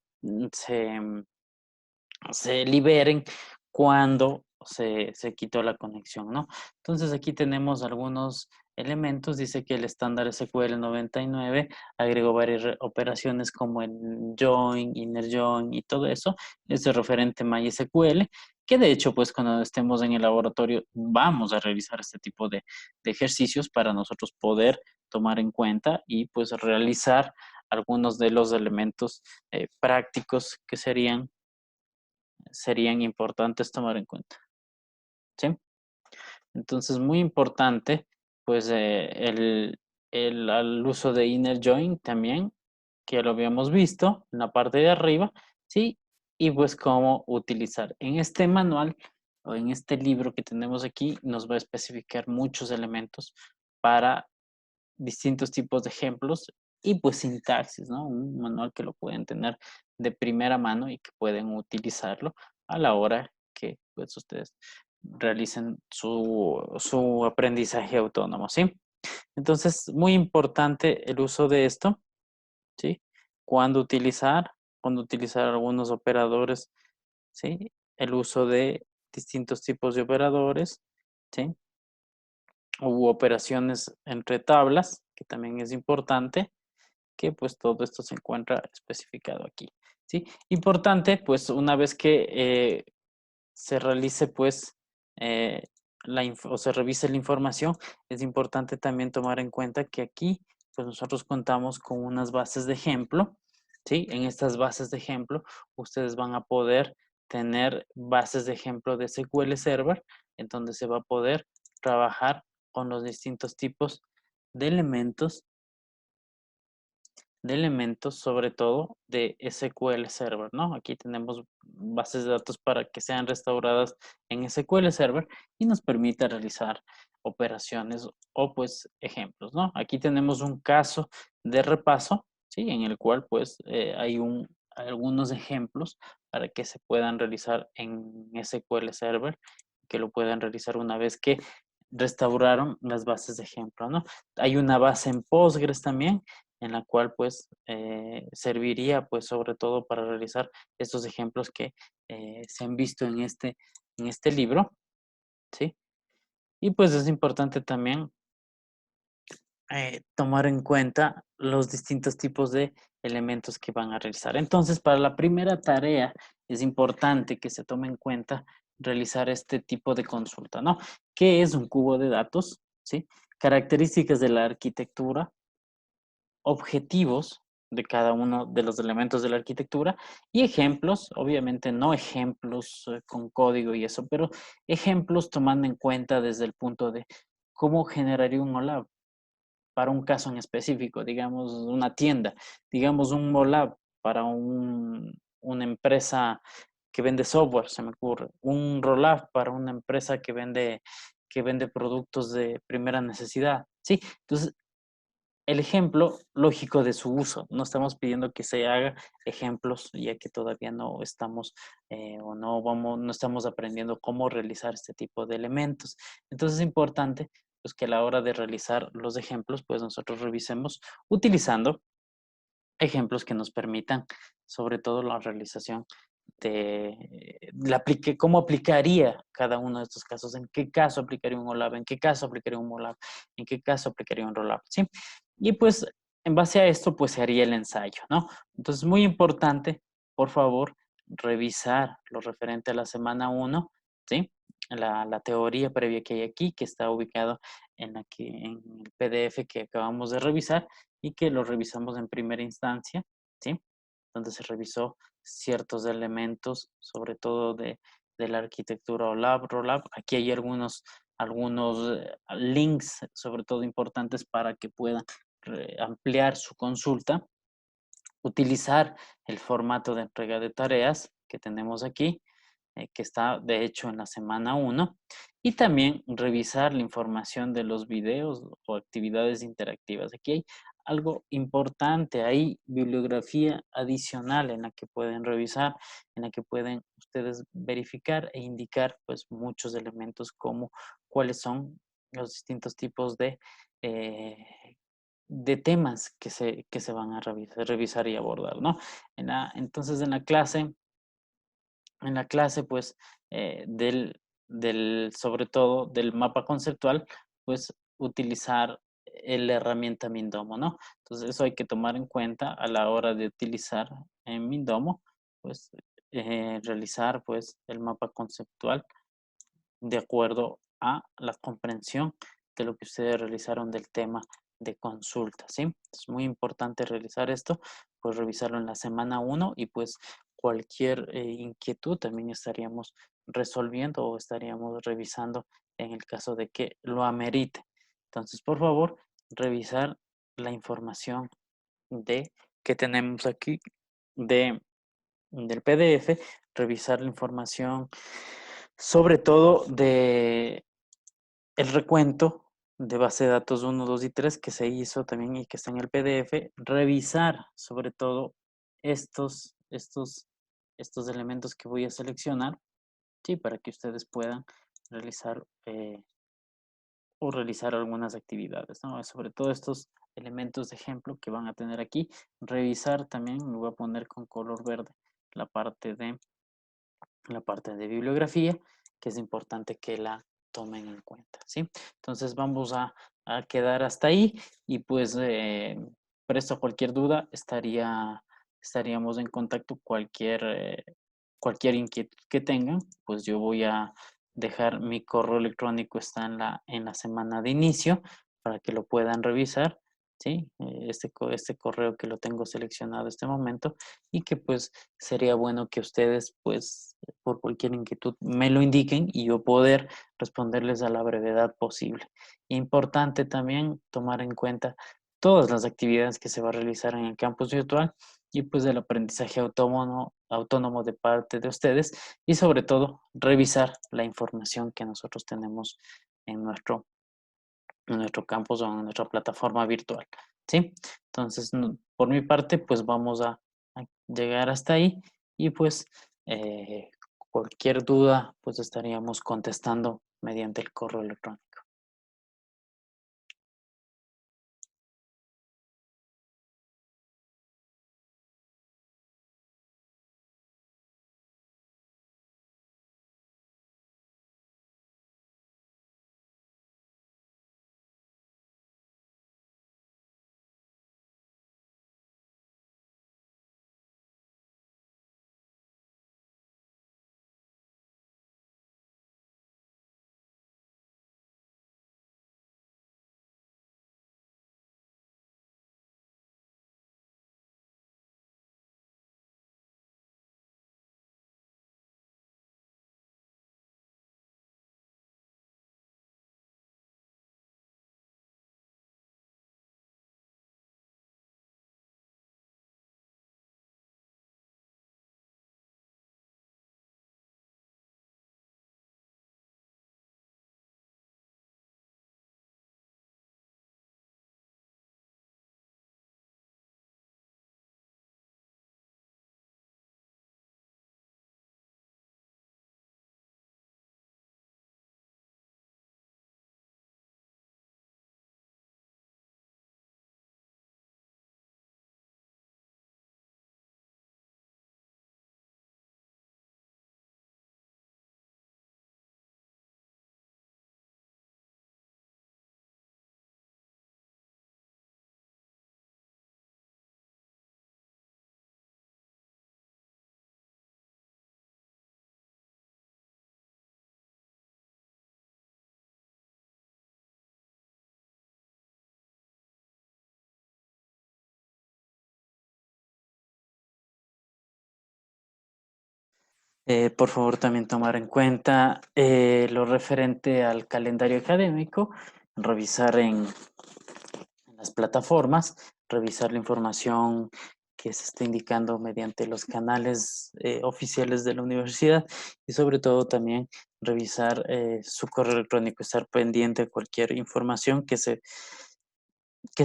se liberen cuando se quitó la conexión, ¿no? Entonces aquí tenemos algunos elementos. Dice que el estándar SQL 99 agregó varias operaciones como el join, inner join y todo eso. Es el referente MySQL, que de hecho, pues cuando estemos en el laboratorio vamos a realizar este tipo de ejercicios para nosotros poder tomar en cuenta y pues realizar algunos de los elementos prácticos que serían importantes tomar en cuenta, ¿sí? Entonces, muy importante, pues, el uso de inner join también, que ya lo habíamos visto en la parte de arriba, ¿sí? Y pues cómo utilizar. En este manual o en este libro que tenemos aquí, nos va a especificar muchos elementos para distintos tipos de ejemplos y pues sintaxis, ¿no? Un manual que lo pueden tener de primera mano y que pueden utilizarlo a la hora que pues ustedes realicen su aprendizaje autónomo, ¿sí? Entonces, muy importante el uso de esto ¿sí? Cuándo utilizar algunos operadores, ¿sí? El uso de distintos tipos de operadores, ¿sí? U operaciones entre tablas, que también es importante, que pues todo esto se encuentra especificado aquí, ¿sí? Importante, pues una vez que se realice pues eh, o se revise la información, es importante también tomar en cuenta que aquí pues nosotros contamos con unas bases de ejemplo, ¿sí? En estas bases de ejemplo ustedes van a poder tener bases de ejemplo de SQL Server en donde se va a poder trabajar con los distintos tipos de elementos, sobre todo de SQL Server, ¿no? Aquí tenemos bases de datos para que sean restauradas en SQL Server y nos permite realizar operaciones o pues ejemplos, ¿no? Aquí tenemos un caso de repaso, ¿sí? En el cual pues hay algunos ejemplos para que se puedan realizar en SQL Server, que lo puedan realizar una vez que restauraron las bases de ejemplo, ¿no? Hay una base en Postgres también en la cual pues serviría pues sobre todo para realizar estos ejemplos que se han visto en este libro, ¿sí? Y pues es importante también tomar en cuenta los distintos tipos de elementos que van a realizar. Entonces, para la primera tarea es importante que se tome en cuenta realizar este tipo de consulta, ¿no? ¿Qué es un cubo de datos? ¿Sí? Características de la arquitectura, objetivos de cada uno de los elementos de la arquitectura y ejemplos, obviamente no ejemplos con código y eso, pero ejemplos tomando en cuenta desde el punto de cómo generaría un OLAP para un caso en específico, digamos una tienda, digamos un OLAP para una empresa que vende software, se me ocurre, un rollup para una empresa que vende productos de primera necesidad, ¿sí? Entonces, el ejemplo lógico de su uso. No estamos pidiendo que se haga ejemplos, ya que todavía no estamos o no estamos aprendiendo cómo realizar este tipo de elementos. Entonces es importante pues, que a la hora de realizar los ejemplos, pues nosotros revisemos utilizando ejemplos que nos permitan, sobre todo la realización cómo aplicaría cada uno de estos casos, en qué caso aplicaría un OLAP, en qué caso aplicaría un MOLAP, en qué caso aplicaría un ROLAP, ¿sí? Y pues en base a esto, pues se haría el ensayo, ¿no? Entonces, muy importante, por favor, revisar lo referente a la semana uno, ¿sí? La teoría previa que hay aquí, que está ubicado en el PDF que acabamos de revisar y que lo revisamos en primera instancia, ¿sí? Donde se revisó ciertos elementos, sobre todo de la arquitectura OLAP, ROLAP. Aquí hay algunos links, sobre todo importantes para que puedan ampliar su consulta, utilizar el formato de entrega de tareas que tenemos aquí, que está de hecho en la semana uno, y también revisar la información de los videos o actividades interactivas. Aquí hay algo importante, hay bibliografía adicional en la que pueden revisar, en la que pueden ustedes verificar e indicar pues muchos elementos como cuáles son los distintos tipos eh, de temas que se van a revisar y abordar, ¿no? Entonces en la clase, pues, sobre todo del mapa conceptual, pues, utilizar la herramienta Mindomo, ¿no? Entonces, eso hay que tomar en cuenta a la hora de utilizar en Mindomo, pues, realizar, pues, el mapa conceptual de acuerdo a la comprensión de lo que ustedes realizaron del tema de consulta, ¿sí? Es muy importante realizar esto, pues revisarlo en la semana uno y pues cualquier inquietud también estaríamos resolviendo o estaríamos revisando en el caso de que lo amerite. Entonces, por favor, revisar la información de que tenemos aquí de, del PDF, revisar la información sobre todo de el recuento de base de datos uno 2 y 3 que se hizo también y que está en el PDF, revisar sobre todo estos elementos que voy a seleccionar, sí, para que ustedes puedan realizar o realizar algunas actividades, ¿no? Sobre todo estos elementos de ejemplo que van a tener aquí. Revisar también, me voy a poner con color verde la parte de bibliografía, que es importante que la tomen en cuenta, ¿sí? Entonces vamos a quedar hasta ahí y pues presto cualquier duda, estaríamos en contacto. Cualquier inquietud que tengan, pues yo voy a dejar mi correo electrónico, está en la semana de inicio para que lo puedan revisar, ¿sí? Este correo que lo tengo seleccionado en este momento y que pues sería bueno que ustedes pues por cualquier inquietud me lo indiquen y yo poder responderles a la brevedad posible. Importante también tomar en cuenta todas las actividades que se va a realizar en el campus virtual y pues el aprendizaje autónomo de parte de ustedes y sobre todo revisar la información que nosotros tenemos en nuestro campus o en nuestra plataforma virtual, ¿sí? Entonces, por mi parte, pues vamos a llegar hasta ahí y pues eh, cualquier duda, pues estaríamos contestando mediante el correo electrónico. Por favor, también tomar en cuenta lo referente al calendario académico, revisar en las plataformas, revisar la información que se está indicando mediante los canales oficiales de la universidad y sobre todo también revisar su correo electrónico, estar pendiente de cualquier información que se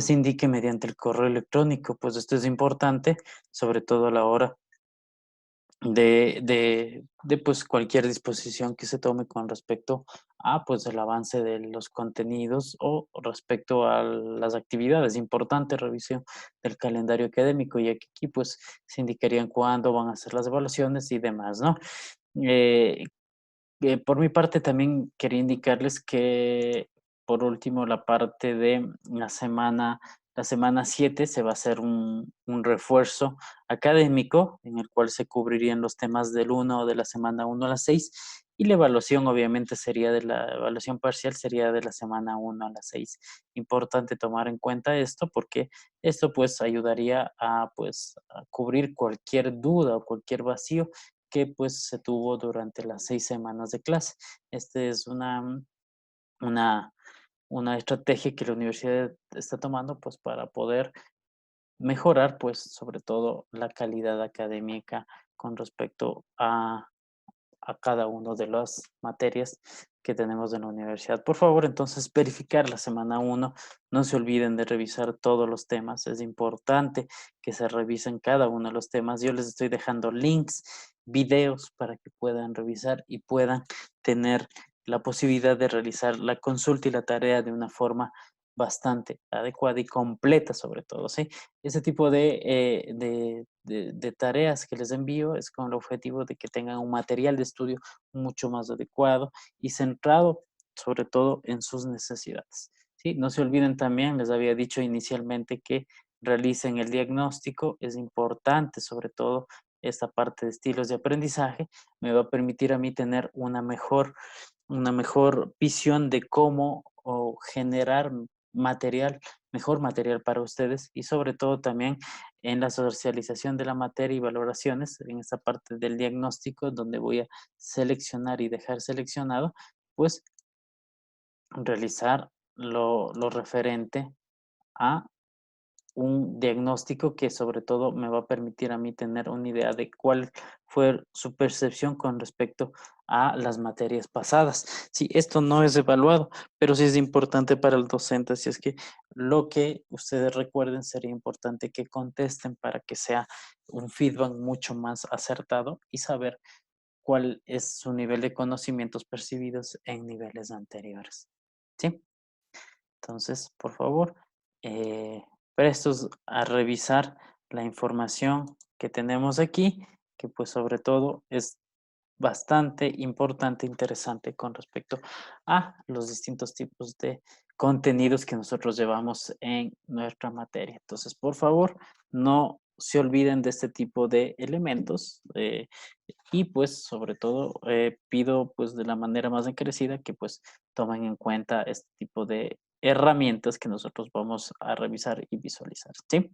indique mediante el correo electrónico, pues esto es importante, sobre todo a la hora pues cualquier disposición que se tome con respecto a pues el avance de los contenidos o respecto a las actividades. Importante revisión del calendario académico, ya que aquí pues se indicarían cuándo van a ser las evaluaciones y demás, ¿no? Eh, por mi parte también quería indicarles que por último la parte de la semana 7 se va a hacer un refuerzo académico en el cual se cubrirían los temas del 1 de la semana 1 a la 6 y la evaluación obviamente la evaluación parcial sería de la semana 1 a la 6. Importante tomar en cuenta esto porque esto pues ayudaría a pues a cubrir cualquier duda o cualquier vacío que pues se tuvo durante las 6 semanas de clase. Este es una, una estrategia que la universidad está tomando pues para poder mejorar pues sobre todo la calidad académica con respecto a cada una de las materias que tenemos en la universidad. Por favor, entonces, verificar la semana 1. No se olviden de revisar todos los temas. Es importante que se revisen cada uno de los temas. Yo les estoy dejando links, videos para que puedan revisar y puedan tener la posibilidad de realizar la consulta y la tarea de una forma bastante adecuada y completa sobre todo, ¿sí? Ese tipo de tareas que les envío es con el objetivo de que tengan un material de estudio mucho más adecuado y centrado sobre todo en sus necesidades, ¿sí? No se olviden también, les había dicho inicialmente que realicen el diagnóstico, es importante sobre todo esta parte de estilos de aprendizaje, me va a permitir a mí tener una mejor visión de cómo o generar material, mejor material para ustedes y sobre todo también en la socialización de la materia y valoraciones, en esta parte del diagnóstico donde voy a seleccionar y dejar seleccionado, pues realizar lo referente a un diagnóstico que sobre todo me va a permitir a mí tener una idea de cuál fue su percepción con respecto a las materias pasadas. Sí, esto no es evaluado, pero sí es importante para el docente, así es que lo que ustedes recuerden sería importante que contesten para que sea un feedback mucho más acertado y saber cuál es su nivel de conocimientos percibidos en niveles anteriores. ¿Sí? Entonces, por favor, prestos a revisar la información que tenemos aquí, que pues sobre todo es bastante importante, interesante con respecto a los distintos tipos de contenidos que nosotros llevamos en nuestra materia. Entonces, por favor, no se olviden de este tipo de elementos y pues sobre todo pido pues de la manera más encarecida que pues tomen en cuenta este tipo de herramientas que nosotros vamos a revisar y visualizar, ¿sí?